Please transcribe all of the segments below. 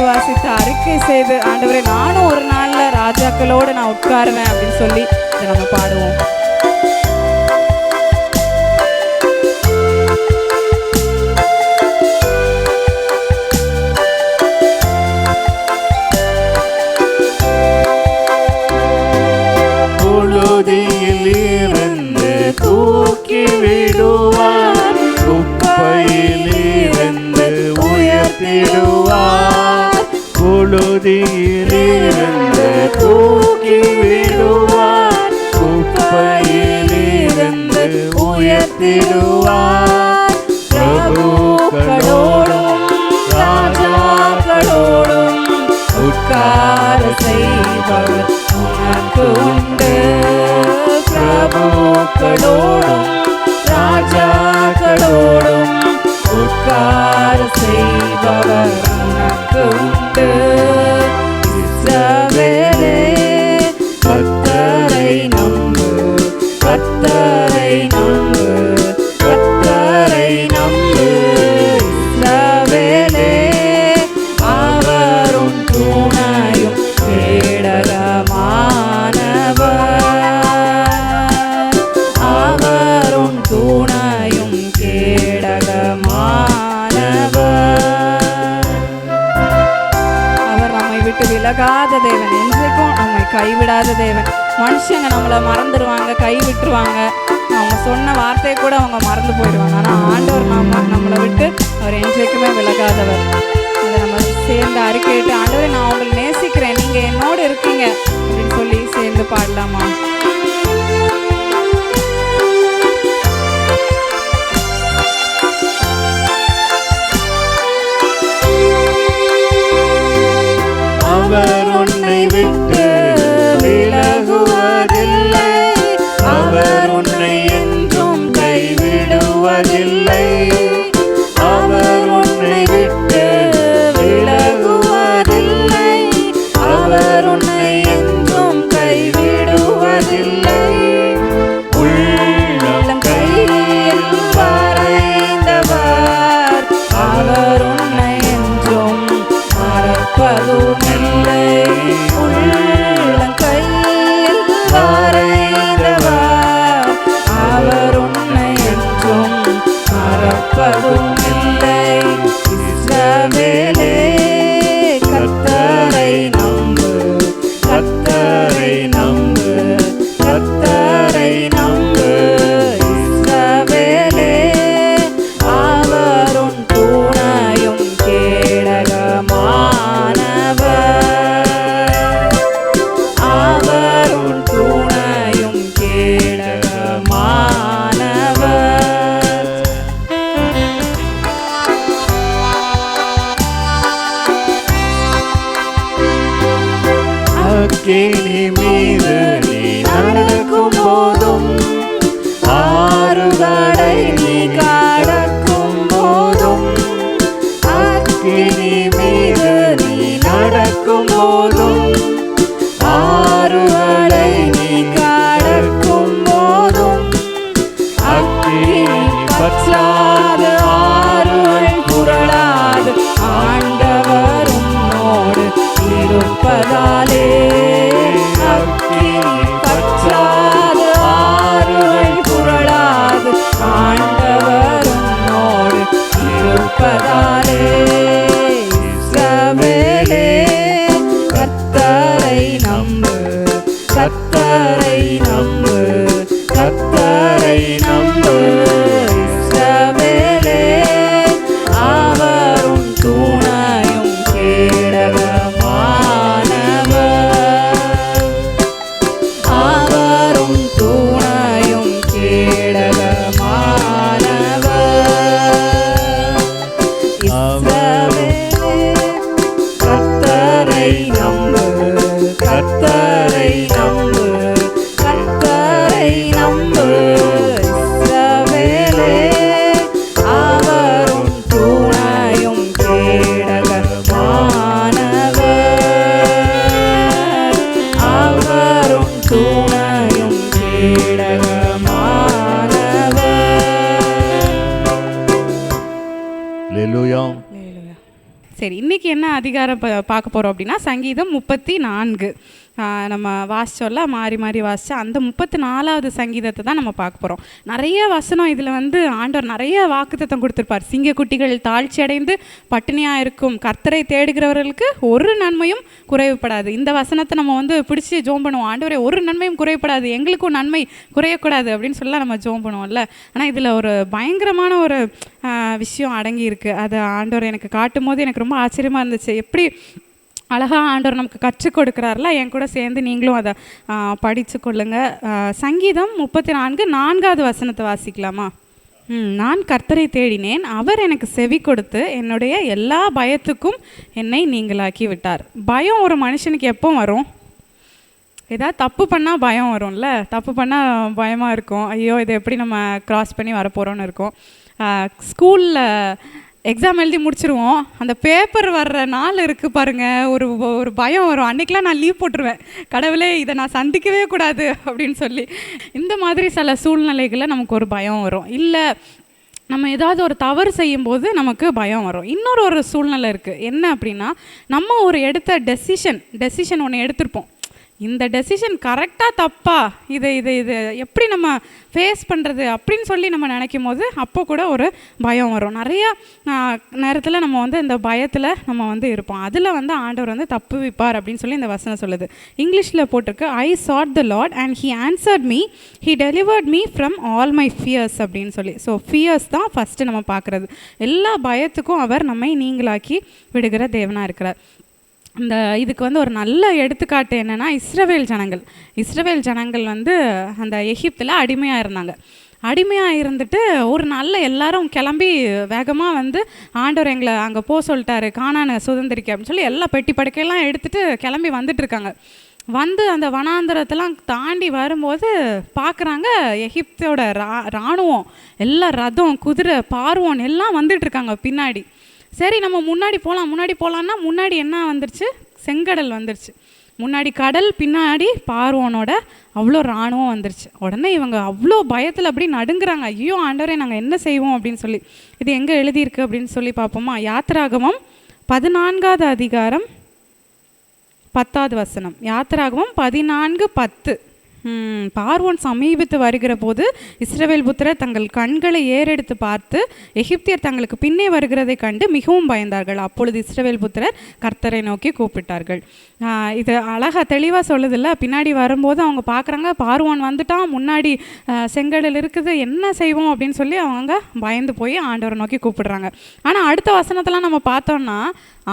விசுவாசித்து அறிக்கை செய்து, ஆண்டவரே நானும் ஒரு நாள்ல ராஜாக்களோடு நான் உட்காருவேன் அப்படின்னு சொல்லி இதை நம்ம பாடுவோம். புழுதியிலிருந்து தூக்கி விடுவார், குப்பையிலிருந்து உயர்த்திடுவார். புழுதியிலிருந்து தூக்கி விடுவார், குப்பையிலிருந்து உயர்த்திடுவார். பிரபுக்களோடும் ராஜாக்களோடும் உட்கார செய்பவர் உனக்கு உண்டு. பிரபுக்களோடும் ராஜாக்களோடும் உட்கார செய்பவர் உனக்கு உண்டு. இஸ்ரவேலே கர்த்தரை நம்பு, கர்த்தரை நம்பு, கர்த்தரை நம்பு. இஸ்ரவேலே அவரும் துணையும் கேடகமானவர், அவரும் துணையும் கேடகமானவர். அவர் நம்மை விட்டு விலகாத தேவன், என்றைக்கும் நம்மை கைவிடாத தேவன். மனுஷங்க நம்மளை மறந்துடுவாங்க, கைவிட்டுருவாங்க, அவங்க சொன்ன வார்த்தையை கூட அவங்க மறந்து போயிடுவாங்க. ஆனால் ஆண்டவர் நம்மளை விட்டு அவர் என்றைக்குமே விலகாதவர். அதை நம்ம சேர்ந்து அறிக்கையிட்டு, ஆண்டவரே நான் உங்களை நேசிக்கிறேன், நீங்கள் என்னோடு இருக்கீங்க அப்படின்னு சொல்லி சேர்ந்து பாடலாமா? அவர் உன்னை விட்டு விலகுவதில்லை, அவர் உன்னை என்றும் கைவிடுவதில்லை. அவர் உன்னை விட்டு விலகுவதில்லை, அவர் உன்னை என்றும் கைவிடுவதில்லை. உள்ளம் கையில் வரைந்தவர், அவர் உன்னை என்றும் மறப்பதுமில்லை. உள்ளம் கையில் வரைந்தவர், அவர் உன்னை என்றும் மறப்பதுமில்லை. இஸ்ரவேலே கர்த்தரை நம்பு, கர்த்தரை நம்பு, கர்த்தரை நம்பு. இஸ்ரவேலே அவரும் துணையும் கேடகமானவர், அவரும் துணையும் கேடகமானவர். அக்கினி மீது நீ நடக்கும் போதும், ஆறுகளை நீ கடக்கும் போதும், அக்கினி மீது நீ நடக்கும் போதும், ஆறுகளை நீ கடக்கும் போதும், அக்கினி பற்றாத ஆறுகள் புரளாது ஆண்டவர் உன்னோடு இருப்பதாலே. அக்கினி பற்றாத ஆறுகள் புரளாது ஆண்டவர் இன்றைக்கி என்ன அதிகாரம் பார்க்க போகிறோம் அப்படின்னா சங்கீதம் 34. நம்ம வாசிச்சோல்ல, மாறி மாறி வாசித்தா அந்த 34வது சங்கீதத்தை தான் நம்ம பார்க்க போகிறோம். நிறைய வசனம் இதில் வந்து ஆண்டவர் நிறைய வாக்குத்தத்தம் கொடுத்துருப்பார். சிங்கக்குட்டிகள் தாழ்ச்சி அடைந்து பட்டினியாக இருக்கும், கர்த்தரை தேடுகிறவர்களுக்கு ஒரு நன்மையும் குறைவுபடாது. இந்த வசனத்தை நம்ம வந்து பிடிச்சி ஜோம் பண்ணுவோம். ஆண்டவரே ஒரு நன்மையும் குறைவுபடாது, எங்களுக்கும் நன்மை குறையக்கூடாது அப்படின்னு சொல்லலாம் நம்ம ஜோம் பண்ணுவோம்ல. ஆனால் இதில் ஒரு பயங்கரமான ஒரு விஷயம் அடங்கி இருக்குது. அதை ஆண்டவர் எனக்கு காட்டும் போது எனக்கு ரொம்ப ஆச்சரியமாக இருந்துச்சு. எப்படி அழகாக ஆண்டவர் நமக்கு கற்றுக் கொடுக்குறாருல, என் கூட சேர்ந்து நீங்களும் அதை படித்து கொள்ளுங்கள். சங்கீதம் 34 4வது வசனத்தை வாசிக்கலாமா? நான் கர்த்தரை தேடினேன், அவர் எனக்கு செவி கொடுத்து என்னுடைய எல்லா பயத்துக்கும் என்னை நீங்களாக்கி விட்டார். பயம் ஒரு மனுஷனுக்கு எப்போ வரும்? ஏதாவது தப்பு பண்ணால் பயம் வரும்ல. தப்பு பண்ணால் பயமாக இருக்கும். ஐயோ இதை எப்படி நம்ம க்ராஸ் பண்ணி வரப்போகிறோன்னு இருக்கும். ஸ்கூலில் எக்ஸாம் எழுதி முடிச்சிருவோம், அந்த பேப்பர் வர்ற நாள் இருக்குது பாருங்கள், ஒரு பயம் வரும். அன்றைக்கெலாம் நான் லீவ் போட்டுருவேன், கடவுளே இதை நான் சந்திக்கவே கூடாது அப்படின்னு சொல்லி. இந்த மாதிரி சில சூழ்நிலைகளில் நமக்கு ஒரு பயம் வரும். இல்லை நம்ம ஏதாவது ஒரு தவறு செய்யும்போது நமக்கு பயம் வரும். இன்னொரு சூழ்நிலை இருக்குது. என்ன அப்படின்னா, நம்ம ஒரு எடுத்த டெசிஷன் ஒன்று எடுத்திருப்போம். இந்த டெசிஷன் கரெக்டாக தப்பா, இதை எப்படி நம்ம ஃபேஸ் பண்ணுறது அப்படின்னு சொல்லி நம்ம நினைக்கும் போது அப்போ கூட ஒரு பயம் வரும். நிறையா நேரத்தில் நம்ம வந்து இந்த பயத்தில் நம்ம வந்து இருப்போம். அதில் வந்து ஆண்டவர் வந்து தப்பு வைப்பார் அப்படின்னு சொல்லி இந்த வசனம் சொல்லுது. இங்கிலீஷில் போட்டிருக்கு, I sought the Lord and he answered me, he delivered me from all my fears அப்படின்னு சொல்லி. ஸோ ஃபியர்ஸ் தான் ஃபஸ்ட்டு நம்ம பார்க்குறது. எல்லா பயத்துக்கும் அவர் நம்மை நீங்களாக்கி விடுகிற தேவனாக இருக்கிறார். இதுக்கு வந்து ஒரு நல்ல எடுத்துக்காட்டு என்னென்னா, இஸ்ரவேல் ஜனங்கள் வந்து அந்த எகிப்தில் அடிமையாக இருந்தாங்க. அடிமையாக இருந்துட்டு ஒரு நல்ல எல்லாரும் கிளம்பி வேகமாக வந்து ஆண்டவர் எங்களை அங்கே போக சொல்லிட்டாரு, கானானை சுதந்திரிக்க அப்படின்னு சொல்லி எல்லா பெட்டி படுக்கையெல்லாம் எடுத்துகிட்டு கிளம்பி வந்துட்டுருக்காங்க. வந்து அந்த வனாந்தரத்தெல்லாம் தாண்டி வரும்போது பார்க்குறாங்க, எகிப்தோட இராணுவம் எல்லாம் ரதம், குதிரை, பார்வோன் எல்லாம் வந்துட்டுருக்காங்க பின்னாடி. சரி நம்ம முன்னாடி போகலான்னா முன்னாடி என்ன வந்துருச்சு? செங்கடல் வந்துருச்சு. முன்னாடி கடல், பின்னாடி பார்வோனோட அவ்வளோ இராணுவம் வந்துருச்சு. உடனே இவங்க அவ்வளோ பயத்தில் அப்படி நடுங்குறாங்க. ஐயோ ஆண்டவரே நாங்கள் என்ன செய்வோம் அப்படின்னு சொல்லி. இது எங்கே எழுதியிருக்கு அப்படின்னு சொல்லி பார்ப்போமா? யாத்திராகமம் 14வது அதிகாரம் 10வது வசனம். யாத்திராகமம் 14:10. பார்வோன் சமீபத்து வருகிற போது இஸ்ரவேல் புத்திரர் தங்கள் கண்களை ஏறெடுத்து பார்த்து எகிப்தியர் தங்களுக்கு பின்னே வருகிறதை கண்டு மிகவும் பயந்தார்கள். அப்பொழுது இஸ்ரவேல் புத்திரர் கர்த்தரை நோக்கி கூப்பிட்டார்கள். இது அழகாக தெளிவாக சொல்லுதில்ல. பின்னாடி வரும்போது அவங்க பார்க்குறாங்க, பார்வோன் வந்துட்டான், முன்னாடி செங்கடல் இருக்குது, என்ன செய்வோம் அப்படின்னு சொல்லி அவங்க பயந்து போய் ஆண்டவரை நோக்கி கூப்பிடுறாங்க. ஆனால் அடுத்த வசனத்தெல்லாம் நம்ம பார்த்தோம்னா,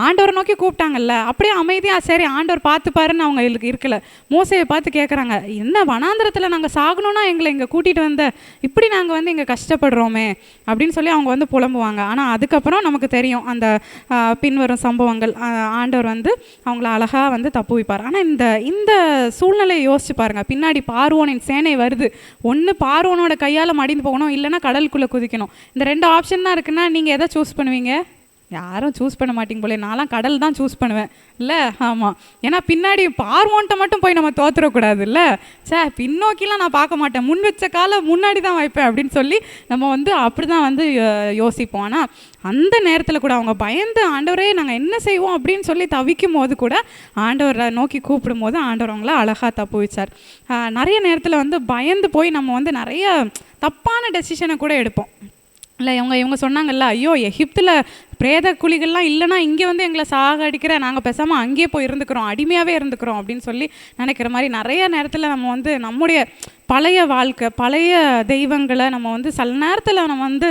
ஆண்டவரை நோக்கி கூப்பிட்டாங்கல்ல, அப்படியே அமைதியாக சரி ஆண்டவர் பார்த்துப்பாருன்னு அவங்க இருக்கல. மோசையை பார்த்து கேட்குறாங்க, என்ன வனாந்திரத்தில் நாங்கள் சாகணும்னா எங்களை இங்கே கூட்டிகிட்டு வந்த, இப்படி நாங்கள் வந்து இங்கே கஷ்டப்படுறோமே அப்படின்னு சொல்லி அவங்க வந்து புலம்புவாங்க. ஆனால் அதுக்கப்புறம் நமக்கு தெரியும் அந்த பின்வரும் சம்பவங்கள். ஆண்டவர் வந்து அவங்கள அழகாக வந்து தப்பு வைப்பார். ஆனால் இந்த சூழ்நிலையை யோசிச்சு பாருங்கள். பின்னாடி பார்வோனின் சேனை வருது. ஒன்று பார்வோனோட கையால் மடிந்து போகணும், இல்லைன்னா கடலுக்குள்ளே குதிக்கணும். இந்த 2 ஆப்ஷன் தான் இருக்குன்னா நீங்கள் எதை சூஸ் பண்ணுவீங்க? யாரும் சூஸ் பண்ண மாட்டீங்க போலே. நான்லாம் கடல் தான் சூஸ் பண்ணுவேன் இல்லை? ஆமாம். ஏன்னா பின்னாடி பார்வோன்ட்ட மட்டும் போய் நம்ம தோத்துறக்கூடாது இல்லை? பின்னோக்கிலாம் நான் பார்க்க மாட்டேன், முன் வச்ச காலை முன்னாடி தான் வைப்பேன் அப்படின்னு சொல்லி நம்ம வந்து அப்படி தான் வந்து யோசிப்போம். ஆனால் அந்த நேரத்தில் கூட அவங்க பயந்து ஆண்டவரே நாங்கள் என்ன செய்வோம் அப்படின்னு சொல்லி தவிக்கும் போது கூட ஆண்டவரை நோக்கி கூப்பிடும் போது ஆண்டவர் அவங்கள அழகாக தப்பு வச்சார். நிறைய நேரத்தில் வந்து பயந்து போய் நம்ம வந்து நிறைய தப்பான டெசிஷனை கூட எடுப்போம் இல்லை? இவங்க சொன்னாங்கல்ல, ஐயோ எகிப்தில் பிரேத குழிகள்லாம் இல்லைனா இங்கே வந்து எங்களை சாகடிக்கிற, நாங்கள் பேசாமல் அங்கேயே போய் இருந்துக்கிறோம், அடிமையாகவே இருந்துக்கிறோம் அப்படின்னு சொல்லி நினைக்கிற மாதிரி நிறைய நேரத்தில் நம்ம வந்து நம்முடைய பழைய வாழ்க்கை, பழைய தெய்வங்களை நம்ம வந்து சில நேரத்தில் நம்ம வந்து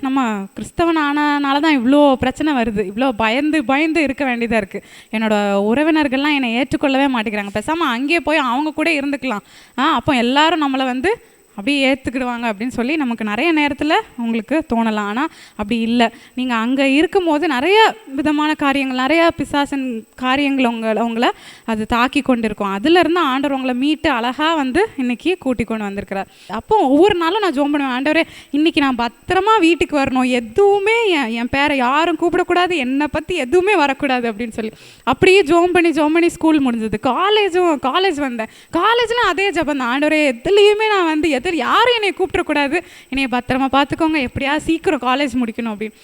நம்ம கிறிஸ்தவன் ஆனனால தான் இவ்வளோ பிரச்சனை வருது, இவ்வளோ பயந்து இருக்க வேண்டியதாக இருக்குது, என்னோடய உறவினர்கள்லாம் என்னை ஏற்றுக்கொள்ளவே மாட்டேங்கிறாங்க, பேசாமல் அங்கேயே போய் அவங்க கூட இருந்துக்கலாம், அப்போ எல்லாரும் நம்மளை வந்து அப்படியே ஏற்றுக்கிடுவாங்க அப்படின்னு சொல்லி நமக்கு நிறைய நேரத்தில் உங்களுக்கு தோணலாம். ஆனால் அப்படி இல்லை. நீங்கள் அங்கே இருக்கும்போது நிறைய விதமான காரியங்கள், நிறையா பிசாசின் காரியங்கள் உங்களை அது தாக்கி கொண்டு இருக்கும். அதிலிருந்து ஆண்டவர் உங்களை மீட்டு அழகாக வந்து இன்றைக்கி கூட்டி கொண்டு வந்திருக்கிறார். அப்போ ஒவ்வொரு நாளும் நான் ஜோம் பண்ணுவேன், ஆண்டவரே இன்றைக்கி நான் பத்திரமா வீட்டுக்கு வரணும், எதுவுமே என் பேரை யாரும் கூப்பிடக்கூடாது, என்னை பற்றி எதுவுமே வரக்கூடாது அப்படின்னு சொல்லி அப்படியே ஜோம் பண்ணி ஸ்கூல் முடிஞ்சது. காலேஜ் வந்தேன். காலேஜில் அதே ஜபம் தான், ஆண்டவரே எதுலேயுமே நான் வந்து யாரும் என்னை கூப்பிடக்கூடாது, என்னைய பத்திரமா பார்த்துக்கோங்க, எப்படியா சீக்கிரம் காலேஜ் முடிக்கணும் அப்படின்னு.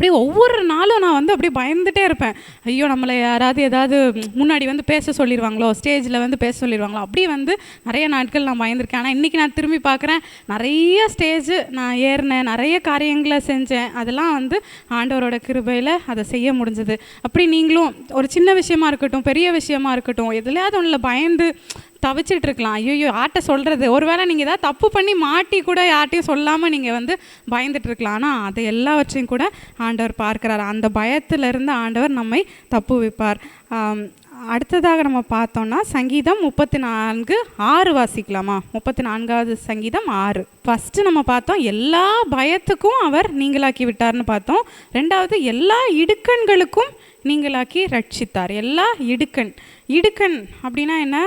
அப்படியே ஒவ்வொரு நாளும் நான் வந்து அப்படியே பயந்துகிட்டே இருப்பேன். ஐயோ நம்மளை யாராவது ஏதாவது முன்னாடி வந்து பேச சொல்லிடுவாங்களோ, ஸ்டேஜில் வந்து பேச சொல்லிடுவாங்களோ, அப்படி வந்து நிறைய நாட்கள் நான் பயந்துருக்கேன். ஆனால் இன்றைக்கி நான் திரும்பி பார்க்குறேன், நிறைய ஸ்டேஜ் நான் ஏறினேன், நிறைய காரியங்களை செஞ்சேன். அதெல்லாம் வந்து ஆண்டவரோட கிருபையில் அதை செய்ய முடிஞ்சது. அப்படி நீங்களும் ஒரு சின்ன விஷயமா இருக்கட்டும், பெரிய விஷயமா இருக்கட்டும், எதுலையாவது ஒன்றில் பயந்து தவிச்சிட்டு இருக்கலாம். ஐயோ யார்கிட்ட சொல்கிறது, ஒருவேளை நீங்கள் ஏதாவது தப்பு பண்ணி மாட்டி கூட யார்ட்டையும் சொல்லாமல் நீங்கள் வந்து பயந்துட்டு இருக்கலாம். ஆனால் அதை எல்லாவற்றையும் கூட ஆண்டவர் பார்க்கிறார். அந்த பயத்திலிருந்து ஆண்டவர் நம்மை தப்பு வைப்பார். அடுத்ததாக நம்ம பார்த்தோம்னா சங்கீதம் 34:6 வாசிக்கலாமா? 34வது சங்கீதம் 6. ஃபஸ்ட்டு நம்ம பார்த்தோம் எல்லா பயத்துக்கும் அவர் நீங்களாக்கி விட்டார்னு பார்த்தோம். ரெண்டாவது எல்லா இடுக்கண்களுக்கும் நீங்களாக்கி ரட்சித்தார். எல்லா இடுக்கண் அப்படின்னா என்ன?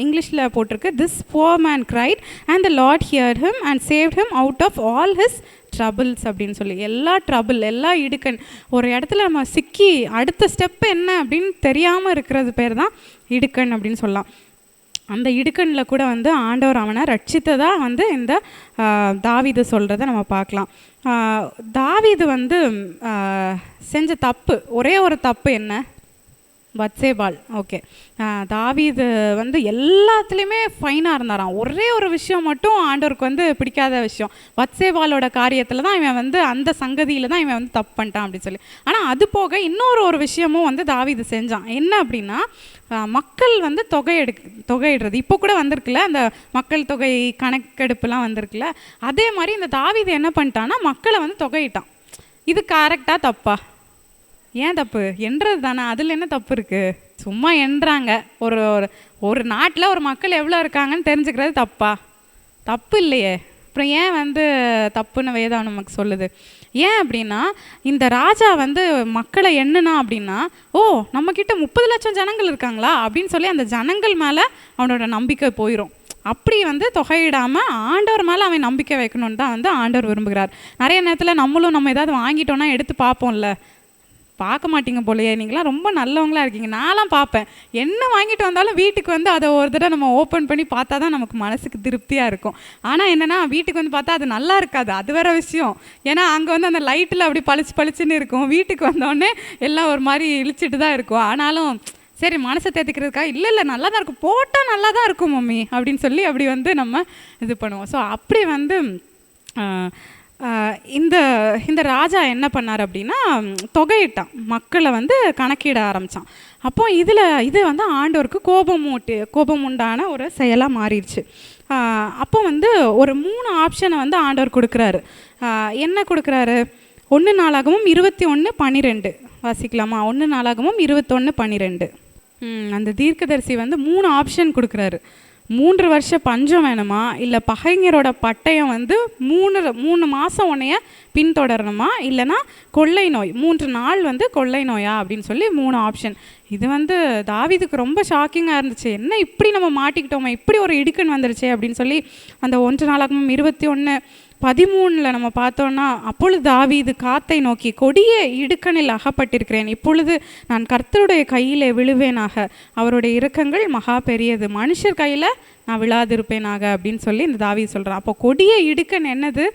இங்கிலீஷில் போட்டிருக்கு, this poor man cried and the Lord heard him and saved him out of all his troubles அப்படின்னு சொல்லி. எல்லா ட்ரபிள், எல்லா இடுக்கண், ஒரு இடத்துல நம்ம சிக்கி அடுத்த ஸ்டெப்பு என்ன அப்படின்னு தெரியாமல் இருக்கிறது பேர் தான் இடுக்கண் அப்படின்னு சொல்லலாம். அந்த இடுக்கண்ணில் கூட வந்து ஆண்டவர் அவனை ரட்சித்ததாக வந்து இந்த தாவீது சொல்கிறத நம்ம பார்க்கலாம். தாவீது வந்து செஞ்ச தப்பு, ஒரே ஒரு தப்பு என்ன? பத்சேபாள். ஓகே, தாவீது வந்து எல்லாத்துலேயுமே ஃபைனாக இருந்தாராம். ஒரே ஒரு விஷயம் மட்டும் ஆண்டவருக்கு வந்து பிடிக்காத விஷயம், பத்சேபாளோட காரியத்தில் தான் இவன் வந்து அந்த சங்கதியில் தான் இவன் வந்து தப்பு பண்ணிட்டான் அப்படின்னு சொல்லி. ஆனால் அது போக இன்னொரு விஷயமும் வந்து தாவீது செஞ்சான். என்ன அப்படின்னா, மக்கள் வந்து தொகையிடுறது. இப்போ கூட வந்திருக்குல்ல அந்த மக்கள் தொகை கணக்கெடுப்புலாம் வந்திருக்குல்ல, அதே மாதிரி இந்த தாவீது என்ன பண்ணிட்டான்னா மக்களை வந்து தொகையிட்டான். இது கரெக்டாக தப்பா? ஏன் தப்பு? என்றது தானே, அதில் என்ன தப்பு இருக்குது? சும்மா என்றாங்க. ஒரு ஒரு நாட்டில் ஒரு மக்கள் எவ்வளோ இருக்காங்கன்னு தெரிஞ்சுக்கிறது தப்பா? தப்பு இல்லையே. அப்புறம் ஏன் வந்து தப்புன்னு வேதம் நமக்கு சொல்லுது? ஏன் அப்படின்னா, இந்த ராஜா வந்து மக்களை எண்ணுனா அப்படின்னா, ஓ நம்மக்கிட்ட 30 லட்சம் ஜனங்கள் இருக்காங்களா அப்படின்னு சொல்லி அந்த ஜனங்கள் மேலே அவனோட நம்பிக்கை போயிடும். அப்படி வந்து தொகையிடாமல் ஆண்டவர் மேலே அவன் நம்பிக்கை வைக்கணுன்னு தான் வந்து ஆண்டவர் விரும்புகிறார். நிறைய நேரத்தில் நம்மளும் நம்ம ஏதாவது வாங்கிட்டோன்னா எடுத்து பார்ப்போம்ல, பார்க்க மாட்டீங்க போலையே, நீங்களாம் ரொம்ப நல்லவங்களா இருக்கீங்க. நான்லாம் பார்ப்பேன், என்ன வாங்கிட்டு வந்தாலும் வீட்டுக்கு வந்து அதை ஒரு தடவை நம்ம ஓப்பன் பண்ணி பார்த்தா தான் நமக்கு மனசுக்கு திருப்தியாக இருக்கும். ஆனால் என்னென்னா வீட்டுக்கு வந்து பார்த்தா அது நல்லா இருக்காது, அது வேறு விஷயம். ஏன்னா அங்கே வந்து அந்த லைட்டில் அப்படி பளிச்சுன்னு இருக்கும், வீட்டுக்கு வந்தோடனே எல்லாம் ஒரு மாதிரி இழிச்சிட்டு தான் இருக்கும். ஆனாலும் சரி மனசை தேர்த்திக்கிறதுக்காக இல்லை நல்லா தான் இருக்கும், போட்டால் நல்லா தான் இருக்கும் மம்மி அப்படின்னு சொல்லி அப்படி வந்து நம்ம இது பண்ணுவோம். ஸோ அப்படி வந்து இந்த ராஜா என்ன பண்ணார் அப்படின்னா, தொகையிட்டான், மக்களை வந்து கணக்கிட ஆரம்பித்தான். அப்போ இது வந்து ஆண்டவருக்கு கோபம் உண்டான ஒரு செயலாக மாறிடுச்சு. அப்போ வந்து ஒரு 3 ஆப்ஷனை வந்து ஆண்டவர் கொடுக்குறாரு. என்ன கொடுக்குறாரு? 1 நாளாகமும் 21:12 வாசிக்கலாமா? 1 நாளாகமும் 21:12. அந்த தீர்க்கதரிசி வந்து 3 ஆப்ஷன் கொடுக்குறாரு. 3 வருஷ பஞ்சம் வேணுமா, இல்லை பகைஞரோட பட்டயம் வந்து 3 மாதம் உன்னைய பின்தொடரணுமா, இல்லைனா கொள்ளை நோய் 3 நாள் வந்து கொள்ளை நோயா அப்படின்னு சொல்லி 3 ஆப்ஷன். இது வந்து தாவீதுக்கு ரொம்ப ஷாக்கிங்காக இருந்துச்சு. என்ன இப்படி நம்ம மாட்டிக்கிட்டோமே, இப்படி ஒரு இடுக்கன் வந்துருச்சு அப்படின்னு சொல்லி அந்த 1 நாளாகமும் 21:13 நம்ம பார்த்தோன்னா, அப்பொழுது தாவீது காத்தை நோக்கி, கொடிய இடுக்கணில் அகப்பட்டிருக்கிறேன், இப்பொழுது நான் கர்த்தருடைய கையிலே விழுவேனாக, அவருடைய இரக்கங்கள் மகா பெரியது, மனுஷர் கையில் நான் விழாதிருப்பேனாக அப்படின்னு சொல்லி இந்த தாவீது சொல்கிறான். அப்போ கொடிய இடுக்கன் என்னது?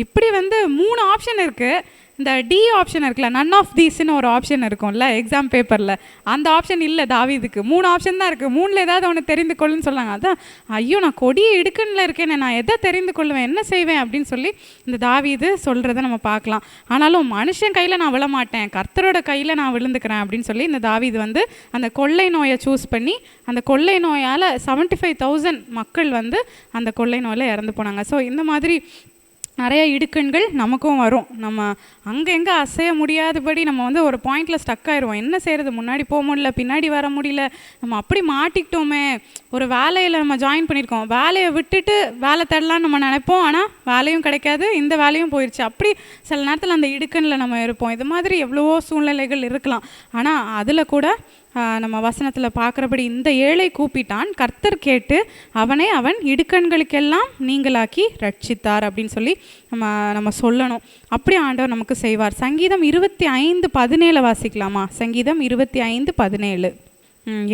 இப்படி வந்து 3 ஆப்ஷன் இருக்குது. இந்த டி ஆப்ஷன் இருக்குல்ல, நன் ஆஃப் தீஸ்ன்னு ஒரு ஆப்ஷன் இருக்கும்ல எக்ஸாம் பேப்பரில், அந்த ஆப்ஷன் இல்லை தாவீதுக்கு. 3 ஆப்ஷன் தான் இருக்குது. 3ல் ஏதாவது ஒன்று தெரிந்து கொள்ளுன்னு சொன்னாங்க. அதான் ஐயோ நான் கொடிய இடுக்கணில் இருக்கேன், நான் எதை தெரிந்து கொள்வேன், என்ன செய்வேன் அப்படின்னு சொல்லி இந்த தாவீது சொல்கிறத நம்ம பார்க்கலாம். ஆனாலும் மனுஷன் கையில் நான் விழமாட்டேன், கர்த்தரோட கையில் நான் விழுந்துக்கிறேன் அப்படின்னு சொல்லி இந்த தாவீது வந்து அந்த கொள்ளை நோயை சூஸ் பண்ணி, அந்த கொள்ளை நோயால் 75,000 மக்கள் வந்து அந்த கொள்ளை நோயில் இறந்து போனாங்க. ஸோ இந்த மாதிரி நிறைய இடுக்கண்கள் நமக்கும் வரும். நம்ம அங்கே எங்கே அசைய முடியாதபடி நம்ம வந்து ஒரு பாயிண்டில் ஸ்டக் ஆயிடுவோம். என்ன செய்கிறது, முன்னாடி போக முடியல, பின்னாடி வர முடியல, நம்ம அப்படி மாட்டிக்கிட்டோமே. ஒரு வேலையில் நம்ம ஜாயின் பண்ணியிருக்கோம், வேலையை விட்டுட்டு வேலை தேடலான்னு நம்ம நினைப்போம், ஆனால் வேலையும் கிடைக்காது, இந்த வேலையும் போயிடுச்சு. அப்படி சில நேரத்தில் அந்த இடுக்கண்ணில் நம்ம இருப்போம். இது மாதிரி எவ்வளவோ சூழ்நிலைகள் இருக்கலாம். ஆனால் அதில் கூட நம்ம வசனத்தில் பார்க்குறபடி இந்த ஏழை கூப்பிட்டான், கர்த்தர் கேட்டு அவன் இடுக்கண்களுக்கெல்லாம் நீங்களாக்கி ரட்சித்தார் அப்படின்னு சொல்லி நம்ம சொல்லணும். அப்படி ஆண்டவர் நமக்கு செய்வார். சங்கீதம் 25:17 வாசிக்கலாமா? சங்கீதம் 25:17.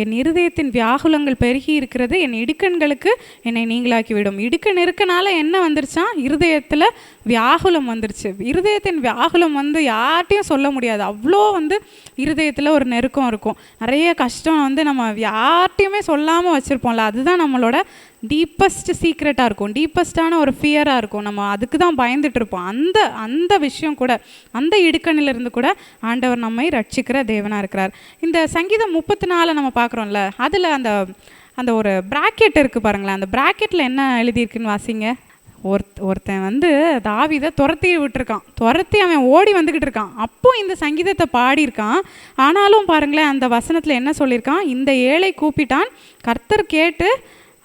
என் இருதயத்தின் வியாகுலங்கள் பெருகி இருக்கிறது, என் இடுக்கண்களுக்கு என்னை நீங்களாக்கிவிடும். இடுக்கண் இருக்கனால என்ன வந்துருச்சா, இருதயத்தில் வியாகுலம் வந்துருச்சு. இருதயத்தின் வியாகுலம் வந்து யார்ட்டையும் சொல்ல முடியாது, அவ்வளோ வந்து இருதயத்தில் ஒரு நெருக்கம் இருக்கும். நிறைய கஷ்டம் வந்து நம்ம யார்ட்டையுமே சொல்லாமல் வச்சுருப்போம்ல, அதுதான் நம்மளோட டீப்பஸ்ட் சீக்ரெட்டாக இருக்கும், டீப்பஸ்டான ஒரு ஃபியராக இருக்கும். நம்ம அதுக்கு தான் பயந்துட்டு இருப்போம். அந்த அந்த விஷயம் கூட, அந்த இடுக்கணிலிருந்து கூட ஆண்டவர் நம்மை ரட்சிக்கிற தேவனாக இருக்கிறார். இந்த சங்கீதம் 34 நம்ம பார்க்குறோம்ல, அதில் அந்த அந்த ஒரு பிராக்கெட் இருக்குது பாருங்களேன். அந்த பிராக்கெட்டில் என்ன எழுதியிருக்குன்னு வாசிங்க. ஒருத்தன் வந்து தாவீதை துரத்தி விட்டுருக்கான், துரத்தி அவன் ஓடி வந்துக்கிட்டு இருக்கான். அப்போ இந்த சங்கீதத்தை பாடியிருக்கான். ஆனாலும் பாருங்களேன், அந்த வசனத்தில் என்ன சொல்லியிருக்கான், இந்த ஏழை கூப்பிட்டான், கர்த்தர் கேட்டு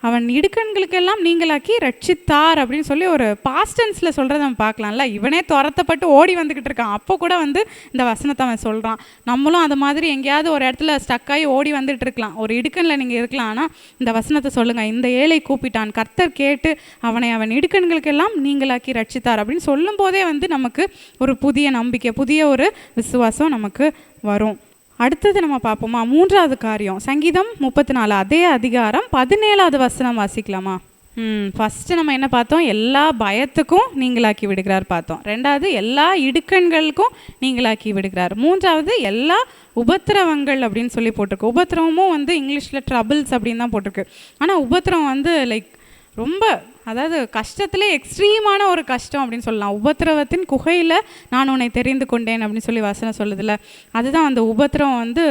அவன் இடுக்கண்களுக்கெல்லாம் நீங்களாக்கி ரட்சித்தார் அப்படின்னு சொல்லி ஒரு பாஸ்டன்ஸில் சொல்கிறத நம்ம பார்க்கலாம்ல. இவனே துரத்தப்பட்டு ஓடி வந்துக்கிட்டு இருக்கான், அப்போ கூட வந்து இந்த வசனத்தை அவன் சொல்கிறான். நம்மளும் அது மாதிரி எங்கேயாவது ஒரு இடத்துல ஸ்டக்காகி ஓடி வந்துட்டு இருக்கலாம், ஒரு இடுக்கணில் நீங்கள் இருக்கலாம். ஆனால் இந்த வசனத்தை சொல்லுங்கள், இந்த ஏழை கூப்பிட்டான், கர்த்தர் கேட்டு அவன் இடுக்கண்களுக்கெல்லாம் நீங்களாக்கி ரட்சித்தார் அப்படின்னு சொல்லும் போதே வந்து நமக்கு ஒரு புதிய நம்பிக்கை, புதிய ஒரு விசுவாசம் நமக்கு வரும். அடுத்தது நம்ம பார்ப்போமா, 3வது காரியம், சங்கீதம் 34 அதே அதிகாரம் 17வது வசனம் வாசிக்கலாமா? ஃபஸ்ட்டு நம்ம என்ன பார்த்தோம், எல்லா பயத்துக்கும் நீங்களாக்கி விடுகிறார் பார்த்தோம். 2வது எல்லா இடுக்கண்களுக்கும் நீங்களாக்கி விடுகிறார். 3வது எல்லா உபத்திரவங்கள் அப்படின்னு சொல்லி போட்டிருக்கு. உபத்திரவமும் வந்து இங்கிலீஷில் ட்ரபிள்ஸ் அப்படின்னு தான் போட்டிருக்கு. ஆனால் உபத்திரவம் வந்து லைக் ரொம்ப, அதாவது கஷ்டத்திலே எக்ஸ்ட்ரீமான ஒரு கஷ்டம் அப்படின்னு சொல்லலாம். உபத்திரவத்தின் குகையில் நான் உன்னை தெரிந்து கொண்டேன் அப்படின்னு சொல்லி வசனம் சொல்லுதில்ல, அதுதான் அந்த உபத்திரவம். வந்து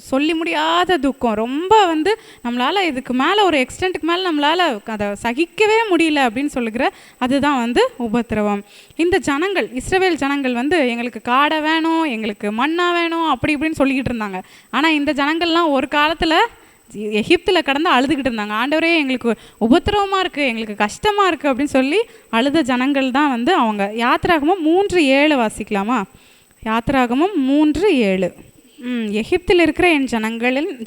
சொல்லி முடியாத துக்கம், ரொம்ப வந்து நம்மளால் இதுக்கு மேலே ஒரு எக்ஸ்டென்ட்டுக்கு மேலே நம்மளால் அதை சகிக்கவே முடியல அப்படின்னு சொல்லுகிற அதுதான் வந்து உபத்திரவம். இந்த ஜனங்கள், இஸ்ரவேல் ஜனங்கள் வந்து எங்களுக்கு காடை வேணும், எங்களுக்கு மண்ணா வேணும் அப்படி இப்படின்னு சொல்லிக்கிட்டு இருந்தாங்க. ஆனால் இந்த ஜனங்கள்லாம் ஒரு காலத்தில் எகிப்தில் கடந்து அழுதுகிட்டு இருந்தாங்க. ஆண்டவரே எங்களுக்கு உபத்திரவமாக இருக்குது, எங்களுக்கு கஷ்டமாக இருக்குது அப்படின்னு சொல்லி அழுத ஜனங்கள் தான் வந்து அவங்க. யாத்திராகமம் 3:7 வாசிக்கலாமா? யாத்திராகமம் 3:7. எகிப்தில் இருக்கிற என்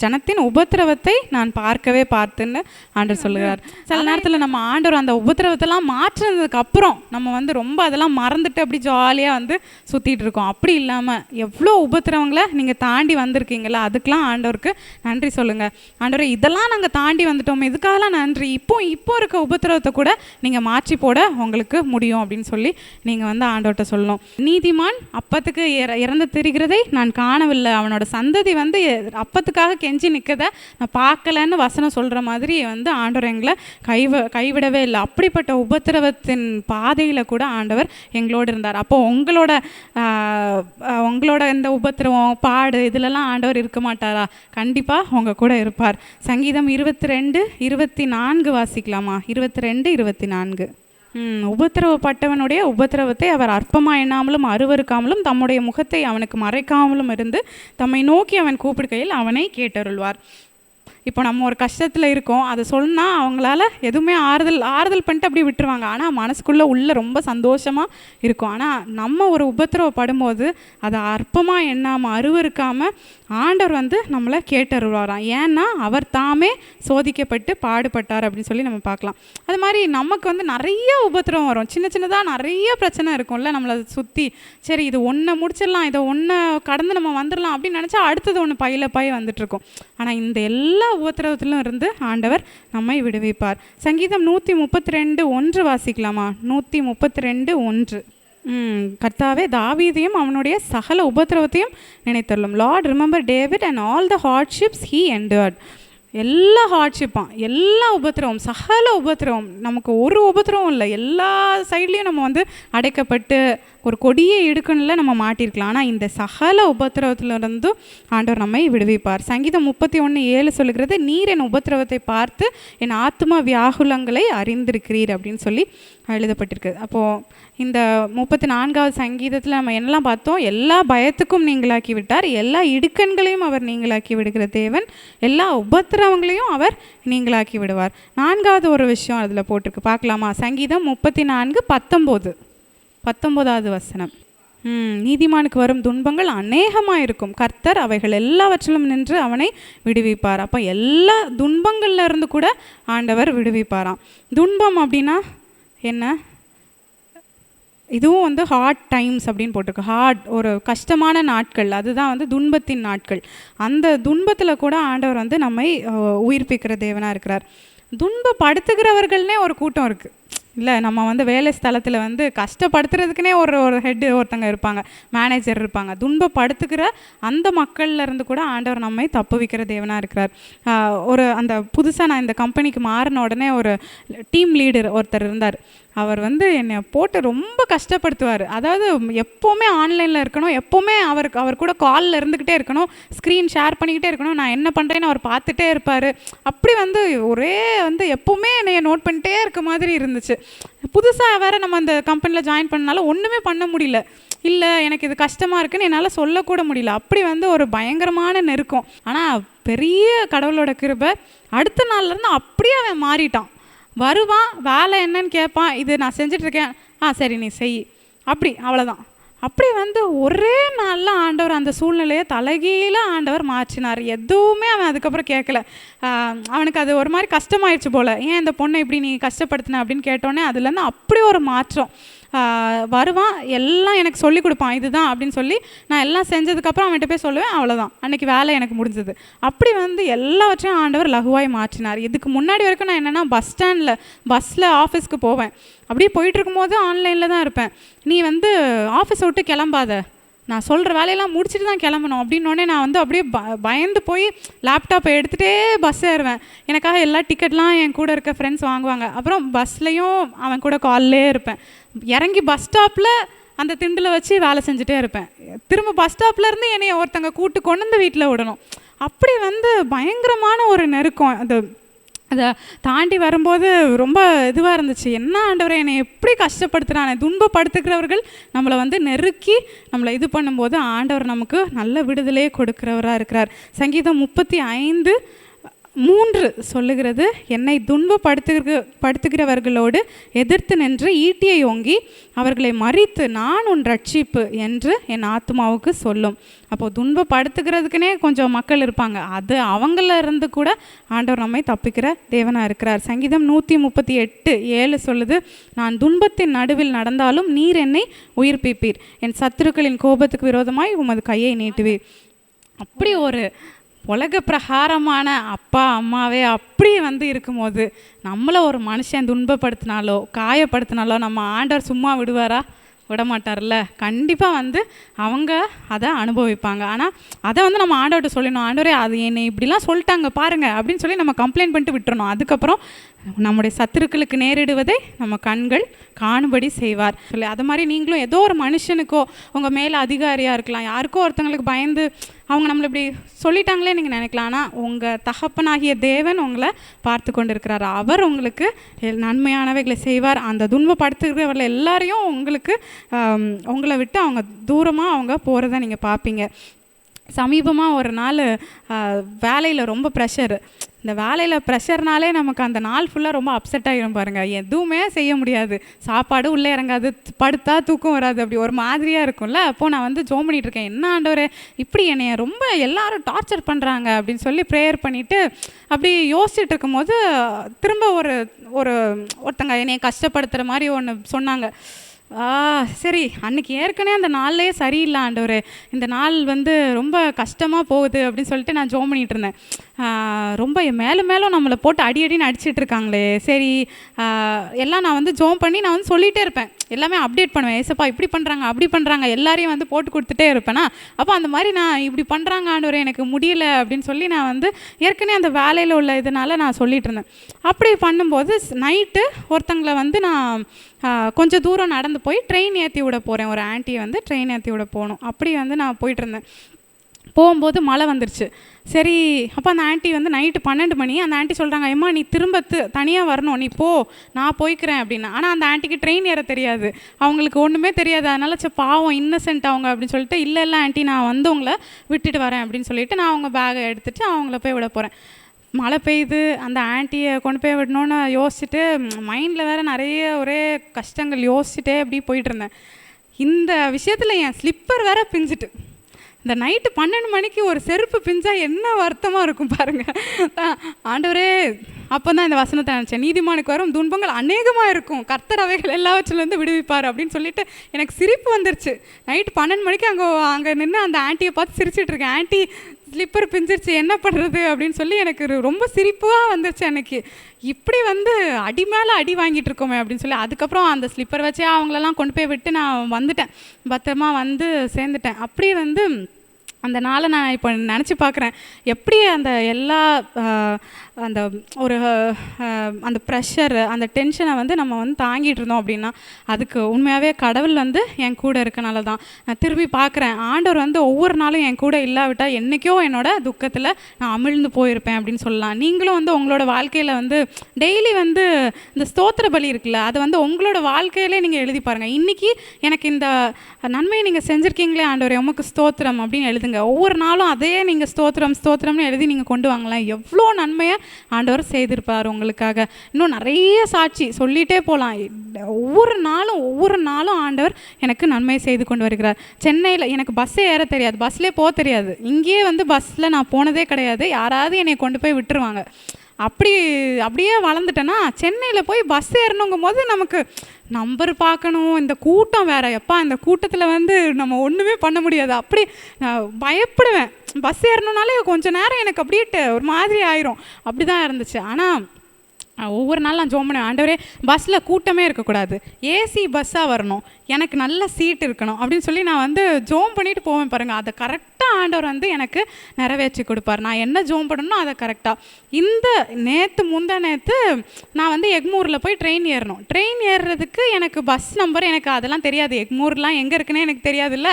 ஜனத்தின் உபத்திரவத்தை நான் பார்க்கவே பார்த்துன்னு ஆண்டவர் சொல்லுகிறார். சில நேரத்தில் நம்ம ஆண்டவர் அந்த உபத்திரவத்தெல்லாம் மாற்றினதுக்கு அப்புறம் நம்ம வந்து ரொம்ப அதெல்லாம் மறந்துட்டு அப்படி ஜாலியாக வந்து சுற்றிட்டு இருக்கோம். அப்படி இல்லாமல் எவ்வளோ உபத்திரவங்களை நீங்கள் தாண்டி வந்திருக்கீங்களா, அதுக்கெலாம் ஆண்டவருக்கு நன்றி சொல்லுங்கள். ஆண்டவர் இதெல்லாம் நாங்கள் தாண்டி வந்துட்டோம், இதுக்காகலாம் நன்றி, இப்போ இருக்க உபத்திரவத்தை கூட நீங்கள் மாற்றி போட உங்களுக்கு முடியும் அப்படின்னு சொல்லி நீங்கள் வந்து ஆண்டவர்கிட்ட சொல்லணும். நீதிமான் அப்பத்துக்கு இறந்து திரிகிறதை நான் காணவில்லை, அவனோட சந்ததி வந்து அப்பத்துக்காக கெஞ்சி நிற்கதை நான் பார்க்கலன்னு வசனம் சொல்கிற மாதிரி வந்து ஆண்டவர் எங்களை கைவிடவே இல்லை. அப்படிப்பட்ட உபத்திரவத்தின் பாதையில் கூட ஆண்டவர் எங்களோடு இருந்தார். அப்போ உங்களோட இந்த உபத்திரவம் பாடு இதிலெல்லாம் ஆண்டவர் இருக்க மாட்டாரா? கண்டிப்பாக உங்கள் கூட இருப்பார். சங்கீதம் 22:24 வாசிக்கலாமா? 22:24. உபத்திரவப்பட்டவனுடைய உபத்திரவத்தை அவர் அற்பமாக எண்ணாமலும் அருவருக்காமலும் தம்முடைய முகத்தை அவனுக்கு மறைக்காமலும் இருந்து தம்மை நோக்கி அவன் கூப்பிடுகையில் அவனை கேட்டருள்வார். இப்போ நம்ம ஒரு கஷ்டத்தில் இருக்கோம், அதை சொன்னால் அவங்களால எதுவுமே ஆறுதல் பண்ணிட்டு அப்படி விட்டுருவாங்க. ஆனால் மனசுக்குள்ளே உள்ள ரொம்ப சந்தோஷமாக இருக்கும். ஆனால் நம்ம ஒரு உபத்திரவப்படும்போது அதை அற்பமாக எண்ணாமல் அருவருக்காமல் ஆண்டவர் வந்து நம்மளை கேட்டருவாராம். ஏன்னா அவர் தாமே சோதிக்கப்பட்டு பாடுபட்டார் அப்படின்னு சொல்லி நம்ம பார்க்கலாம். அது மாதிரி நமக்கு வந்து நிறைய உபத்திரவம் வரும், சின்னதாக நிறைய பிரச்சனை இருக்கும்ல நம்மளை சுற்றி. சரி இது ஒன்றை முடிச்சிடலாம், இதை ஒன்றை கடந்து நம்ம வந்துடலாம் அப்படின்னு நினச்சா அடுத்தது ஒன்று பை வந்துட்டுருக்கோம். ஆனால் இந்த எல்லா உபத்திரவத்திலும் இருந்து ஆண்டவர் நம்மை விடுவிப்பார். சங்கீதம் 132:1 வாசிக்கலாமா? 132:1. கர்த்தாவே தாவீதையும் அவனுடைய சகல உபத்திரவத்தையும் நினைத்தள்ளும். Lord remember David and all the hardships he endured. எல்லா ஹார்ட்ஷிப்பாம், எல்லா உபத்திரவம், சகல உபத்திரவம், நமக்கு ஒரு உபத்திரவம் இல்லை, எல்லா சைட்லேயும் நம்ம வந்து அடைக்கப்பட்டு ஒரு கொடிய இடுக்கணில் நம்ம மாட்டிருக்கலாம். ஆனால் இந்த சகல உபத்திரவத்திலிருந்து ஆண்டவர் நம்மை விடுவிப்பார். சங்கீதம் 31:7 சொல்லுகிறது, நீர் என் உபத்திரவத்தை பார்த்து என் ஆத்மா வியாகுலங்களை அறிந்திருக்கிறீர் அப்படின்னு சொல்லி எழுதப்பட்டிருக்கு. அப்போது இந்த 34வது சங்கீதத்தில் நம்ம என்னெல்லாம் பார்த்தோம்? எல்லா பயத்துக்கும் நீங்களாக்கி விட்டார், எல்லா இடுக்கண்களையும் அவர் நீங்களாக்கி விடுகிற தேவன், எல்லா உபத்திரவங்களையும் அவர் நீங்களாக்கி விடுவார். 4வது ஒரு விஷயம் அதில் போட்டிருக்கு, பார்க்கலாமா? சங்கீதம் 34:19வது வசனம். நீதிமானுக்கு வரும் துன்பங்கள் அநேகமாக இருக்கும், கர்த்தர் அவைகள் எல்லாவற்றிலும் நின்று அவனை விடுவிப்பார். அப்போ எல்லா துன்பங்கள்ல இருந்து கூட ஆண்டவர் விடுவிப்பாராம். துன்பம் அப்படின்னா என்ன? இதுவும் வந்து ஹார்ட் டைம்ஸ் அப்படின்னு போட்டிருக்கு. ஹார்ட் ஒரு கஷ்டமான நாட்கள், அதுதான் வந்து துன்பத்தின் நாட்கள். அந்த துன்பத்தில் கூட ஆண்டவர் வந்து நம்மை உயிர்ப்பிக்கிற தேவனாக இருக்கிறார். துன்பப்படுத்துகிறவர்கள்னே ஒரு கூட்டம் இருக்குது இல்லை? நம்ம வந்து வேலை ஸ்தலத்தில் வந்து கஷ்டப்படுத்துறதுக்குனே ஒரு ஹெட்டு ஒருத்தங்க இருப்பாங்க, மேனேஜர் இருப்பாங்க. துன்பப்படுத்துகிற அந்த மக்கள்ல இருந்து கூட ஆண்டவர் நம்மை தப்புவிக்கிற தேவனாக இருக்கிறார். அந்த புதுசாக நான் இந்த கம்பெனிக்கு மாறின உடனே ஒரு டீம் லீடர் ஒருத்தர் இருந்தார். அவர் வந்து என்னை போட்டு ரொம்ப கஷ்டப்படுத்துவார். அதாவது எப்போவுமே ஆன்லைனில் இருக்கணும், எப்போவுமே அவர் கூட காலில் இருந்துக்கிட்டே இருக்கணும், ஸ்க்ரீன் ஷேர் பண்ணிக்கிட்டே இருக்கணும், நான் என்ன பண்ணுறேன்னு அவர் பார்த்துட்டே இருப்பார். அப்படி வந்து ஒரே வந்து எப்போவுமே என்னைய நோட் பண்ணிட்டே இருக்க மாதிரி இருந்துச்சு. புதுசாக வேறு நம்ம அந்த கம்பெனியில் ஜாயின் பண்ணனால ஒன்றுமே பண்ண முடியல. இல்லை எனக்கு இது கஷ்டமாக இருக்குன்னு என்னால் சொல்லக்கூட முடியல. அப்படி வந்து ஒரு பயங்கரமான நெருக்கம். ஆனால் பெரிய கடவுளோட கிருபை, அடுத்த நாள்லேருந்து அப்படியே அவன் மாறிட்டான். வருவான், வேலை என்னன்னு கேட்பான், இது நான் செஞ்சிட்ருக்கேன், சரி நீ செய், அப்படி அவ்வளோதான். அப்படி வந்து ஒரே நாளில் ஆண்டவர் அந்த சூழ்நிலையை தலைகீழ ஆண்டவர் மாற்றினார். எதுவுமே அவன் அதுக்கப்புறம் கேட்கல. அவனுக்கு அது ஒரு மாதிரி கஷ்டமாயிடுச்சு போல், ஏன் இந்த பொண்ணை இப்படி நீ கஷ்டப்படுத்தின அப்படின்னு கேட்டோன்னே அதுலேருந்து அப்படி ஒரு மாற்றம். வருவான், எல்லாம் எனக்கு சொல்லி கொடுப்பான், இதுதான் அப்படின்னு சொல்லி நான் எல்லாம் செஞ்சதுக்கப்புறம் அவன்கிட்ட போய் சொல்லுவேன், அவ்வளோதான் அன்றைக்கி வேலை எனக்கு முடிஞ்சது. அப்படி வந்து எல்லாவற்றையும் ஆண்டவர் லகுவாய் மாற்றினார். இதுக்கு முன்னாடி வரைக்கும் நான் என்னென்னா பஸ்ஸில் ஆஃபீஸ்க்கு போவேன், அப்படியே போயிட்டு இருக்கும்போது ஆன்லைனில் தான் இருப்பேன். நீ வந்து ஆஃபீஸை விட்டு கிளம்பாத, நான் சொல்கிற வேலையெல்லாம் முடிச்சுட்டு தான் கிளம்பணும் அப்படின்னோடனே நான் வந்து அப்படியே பயந்து போய் லேப்டாப்பை எடுத்துகிட்டே பஸ் ஏறுவேன். எனக்காக எல்லா டிக்கெட்லாம் என் கூட இருக்க ஃப்ரெண்ட்ஸ் வாங்குவாங்க. அப்புறம் பஸ்லேயும் அவன் கூட கால்லே இருப்பேன். இறங்கி பஸ் ஸ்டாப்பில் அந்த திண்டில் வச்சு வேலை செஞ்சுட்டே இருப்பேன். திரும்ப பஸ் ஸ்டாப்லேருந்து என்னை ஒருத்தங்க கூட்டு கொண்டு வந்து வீட்டில் விடணும். அப்படி வந்து பயங்கரமான ஒரு நெருக்கம். அதை தாண்டி வரும்போது ரொம்ப இதுவாக இருந்துச்சு. என்ன ஆண்டவரை என்னை எப்படி கஷ்டப்படுத்துகிறானே, துன்பப்படுத்துகிறவர்கள் நம்மளை வந்து நெருக்கி நம்மளை இது பண்ணும்போது ஆண்டவர் நமக்கு நல்ல விடுதலையே கொடுக்கிறவராக இருக்கிறார். சங்கீதம் 35:3 சொல்லுகிறது, என்னை துன்பப்படுத்துகிறவர்களோடு எதிர்த்து நின்று ஈட்டியை ஓங்கி அவர்களை மறித்து நான் உன் ரட்சிப்பு என்று என் ஆத்மாவுக்கு சொல்லும். அப்போது துன்பப்படுத்துகிறதுக்குனே கொஞ்சம் மக்கள் இருப்பாங்க, அது அவங்கள இருந்து கூட ஆண்டவர் நம்மை தப்பிக்கிற தேவனாக இருக்கிறார். சங்கீதம் 138:7 சொல்லுது, நான் துன்பத்தின் நடுவில் நடந்தாலும் நீர் என்னை உயிர்ப்பிப்பீர், என் சத்துருக்களின் கோபத்துக்கு விரோதமாய் உமது கையை நீட்டுவீர். அப்படி ஒரு உலக பிரகாரமான அப்பா அம்மாவே அப்படி வந்து இருக்கும்போது நம்மளை ஒரு மனுஷன் துன்பப்படுத்தினாலோ காயப்படுத்தினாலோ நம்ம ஆண்டவர் சும்மா விடுவாரா? விடமாட்டார்ல. கண்டிப்பாக வந்து அவங்க அதை அனுபவிப்பாங்க. ஆனால் அதை வந்து நம்ம ஆண்டவர்கிட்ட சொல்லணும், ஆண்டவரே அது என்னை இப்படிலாம் சொல்லிட்டாங்க பாருங்கள் அப்படின்னு சொல்லி நம்ம கம்ப்ளைண்ட் பண்ணிட்டு விட்டுறணும். அதுக்கப்புறம் நம்முடைய சத்துருக்களுக்கு நேரிடுவதை நம்ம கண்கள் காணும்படி செய்வார் சொல்லி, அது மாதிரி நீங்களும் ஏதோ ஒரு மனுஷனுக்கோ உங்கள் மேலே அதிகாரியாக இருக்கலாம், யாருக்கோ ஒருத்தங்களுக்கு பயந்து அவங்க நம்மளை இப்படி சொல்லிட்டாங்களே நீங்கள் நினைக்கலாம். ஆனால் உங்கள் தகப்பனாகிய தேவன் உங்களை பார்த்து கொண்டு இருக்கிறார். அவர் உங்களுக்கு நன்மையானவைகளை செய்வார். அந்த துன்பப்படுத்துகிறவர்கள் எல்லாரையும் உங்களை விட்டு அவங்க தூரமாக அவங்க போகிறத நீங்கள் பார்ப்பீங்க. சமீபமாக ஒரு நாள் வேலையில் ரொம்ப ப்ரெஷரு. இந்த வேலையில் ப்ரெஷர்னாலே நமக்கு அந்த நாள் ஃபுல்லாக ரொம்ப அப்செட் ஆகிடும் பாருங்கள். எதுவுமே செய்ய முடியாது, சாப்பாடு உள்ளே இறங்காது, படுத்தா தூக்கம் வராது, அப்படி ஒரு மாதிரியாக இருக்கும்ல. அப்போது நான் வந்து ஜோம் பண்ணிகிட்ருக்கேன், என்ன ஆண்டவரே இப்படி என்னைய ரொம்ப எல்லாரும் டார்ச்சர் பண்ணுறாங்க அப்படின்னு சொல்லி ப்ரேயர் பண்ணிவிட்டு அப்படி யோசிச்சுட்டு இருக்கும்போது திரும்ப ஒருத்தங்க என்னைய கஷ்டப்படுத்துகிற மாதிரி ஒன்று சொன்னாங்க. சரி, அன்றைக்கி ஏற்கனவே அந்த நாள்லேயே சரியில்லை ஆண்டவரே, இந்த நாள் வந்து ரொம்ப கஷ்டமாக போகுது அப்படின்னு சொல்லிட்டு நான் ஜோம் பண்ணிகிட்டு இருந்தேன். ரொம்ப மேலும் மேலும் நம்மளை போட்டு அடின்னு அடிச்சிட்டு இருக்காங்களே, சரி எல்லாம் நான் வந்து ஜோம் பண்ணி நான் வந்து சொல்லிகிட்டே இருப்பேன், எல்லாமே அப்டேட் பண்ணுவேன். ஏசப்பா இப்படி பண்ணுறாங்க அப்படி பண்ணுறாங்க எல்லாரையும் வந்து போட்டு கொடுத்துட்டே இருப்பேனா. அப்போ அந்த மாதிரி நான் இப்படி பண்ணுறாங்க ஆண்டவரே எனக்கு முடியல அப்படின்னு சொல்லி நான் வந்து ஏற்கனவே அந்த வேலையில் உள்ள இதனால் நான் சொல்லிகிட்டு இருந்தேன். அப்படி பண்ணும்போது நைட்டு ஒருத்தங்களை வந்து நான் கொஞ்சம் தூரம் நடந்து போய் ட்ரெயின் ஏற்றி விட போகிறேன். ஒரு ஆன்ட்டியை வந்து ட்ரெயின் ஏற்றி விட போகணும். அப்படி வந்து நான் போயிட்டுருந்தேன். போகும்போது மழை வந்துருச்சு. சரி, அப்போ அந்த ஆன்ட்டி வந்து நைட்டு 12 மணி அந்த ஆன்ட்டி சொல்கிறாங்க, அம்மா நீ திரும்ப தனியாக வரணும், நீ போ, நான் போய்க்கிறேன் அப்படின்னா. ஆனால் அந்த ஆன்ட்டிக்கு ட்ரெயின் ஏற தெரியாது, அவங்களுக்கு ஒன்றுமே தெரியாது. அதனால் சரி பாவம் இன்னசென்ட் அவங்க அப்படின்னு சொல்லிட்டு, இல்லை ஆன்ட்டி நான் வந்து உங்களை விட்டுட்டு வரேன் அப்படின்னு சொல்லிட்டு நான் அவங்க பேகை எடுத்துகிட்டு அவங்கள போய் விட போகிறேன். மழை பெய்யுது, அந்த ஆன்ட்டியை கொண்டு போய் விடணுன்னு யோசிச்சுட்டு மைண்டில் வேறு நிறைய ஒரே கஷ்டங்கள் யோசிச்சுட்டே அப்படி போயிட்டுருந்தேன். இந்த விஷயத்தில் என் ஸ்லிப்பர் வேறு பிஞ்சிட்டு, இந்த நைட்டு 12 மணிக்கு ஒரு செருப்பு பிஞ்சா என்ன வருத்தமாக இருக்கும் பாருங்கள். ஆண்டவரே, அப்போ தான் இந்த வசனத்தை நினச்சேன், நீதிமானுக்கு வரும் துன்பங்கள் அநேகமாக இருக்கும், கர்த்தர் அவைகள் எல்லாவற்றிலேருந்து விடுவிப்பார் அப்படின்னு சொல்லிட்டு எனக்கு சிரிப்பு வந்துருச்சு. நைட்டு 12 மணிக்கு அங்கே நின்று அந்த ஆண்டியை பார்த்து சிரிச்சிட்டு இருக்கேன். ஆண்டி, ஸ்லிப்பர் பிஞ்சிருச்சு, என்ன பண்ணுறது அப்படின்னு சொல்லி எனக்கு ரொம்ப சிரிப்பாக வந்துருச்சு அன்னைக்கு. இப்படி அடி மேலே அடி வாங்கிட்டு இருக்கோமே அப்படின்னு சொல்லி அதுக்கப்புறம் அந்த ஸ்லிப்பர் வச்சே அவங்களெல்லாம் கொண்டு போய் விட்டு நான் வந்துட்டேன், பத்திரமா சேர்ந்துட்டேன். அப்படி அந்த நாளை நான் இப்போ நினச்சி பார்க்குறேன், எப்படி அந்த எல்லா அந்த ஒரு அந்த ப்ரெஷர், அந்த டென்ஷனை நம்ம தாங்கிட்டு இருந்தோம் அப்படின்னா அதுக்கு உண்மையாகவே கடவுள் என் கூட இருக்கனால தான். நான் திரும்பி பார்க்குறேன், ஆண்டவர் ஒவ்வொரு நாளும் என் கூட இல்லாவிட்டால் என்றைக்கோ என்னோட துக்கத்தில் நான் அமிழ்ந்து போயிருப்பேன் அப்படின்னு சொல்லலாம். நீங்களும் உங்களோட வாழ்க்கையில் டெய்லி இந்த ஸ்தோத்திர பலி இருக்குல்ல, அதை உங்களோட வாழ்க்கையிலே நீங்கள் எழுதி பாருங்கள். இன்றைக்கி எனக்கு இந்த நன்மையை நீங்கள் செஞ்சுருக்கீங்களே ஆண்டவரே, உமக்கு ஸ்தோத்திரம் அப்படின்னு எழுதுங்க. ஒவ்வொரு நாளும் அதே நீங்கள் ஸ்தோத்திரம்னு எழுதி நீங்கள் கொண்டு வாங்கலாம். எவ்வளோ நன்மையை ஆண்டவர் செய்திருப்பார் உங்களுக்காக. இன்னும் நிறைய சாட்சி சொல்லிகிட்டே போகலாம். ஒவ்வொரு நாளும் ஆண்டவர் எனக்கு நன்மை செய்து கொண்டு வருகிறார். சென்னையில் எனக்கு பஸ்ஸே ஏற தெரியாது, பஸ்லேயே போக தெரியாது. இங்கேயே பஸ்ஸில் நான் போனதே கிடையாது. யாராவது என்னை கொண்டு போய் விட்டுருவாங்க. அப்படியே வளர்ந்துட்டேன்னா சென்னையில் போய் பஸ் ஏறணுங்கும் போது நமக்கு நம்பர் பார்க்கணும், இந்த கூட்டம் வேறு. எப்பா, இந்த கூட்டத்தில் நம்ம ஒன்றுமே பண்ண முடியாது. அப்படி நான் பயப்படுவேன். பஸ் ஏறணுனாலே கொஞ்சம் நேரம் எனக்கு அப்படியே ஒரு மாதிரி ஆயிரும். அப்படி தான் இருந்துச்சு. ஆனால் ஒவ்வொரு நாள் நான் ஜோம் பண்ணுவேன், ஆண்டவரே பஸ்ஸில் கூட்டமே இருக்கக்கூடாது, ஏசி பஸ்ஸாக வரணும், எனக்கு நல்ல சீட் இருக்கணும் அப்படின்னு சொல்லி நான் ஜோம் பண்ணிட்டு போவேன் பாருங்கள். அதை கரெக்டாக ஆண்டவர் எனக்கு நிறைவேற்றி கொடுப்பார். நான் என்ன ஜோம் பண்ணணும் அதை கரெக்டாக. இந்த முந்தா நேற்று நான் எக்மூரில் போய் ட்ரெயின் ஏறணும். ட்ரெயின் ஏறுறதுக்கு எனக்கு பஸ் நம்பர் எனக்கு அதெல்லாம் தெரியாது. எக்மூர்லாம் எங்கே இருக்குன்னே எனக்கு தெரியாதுல்ல.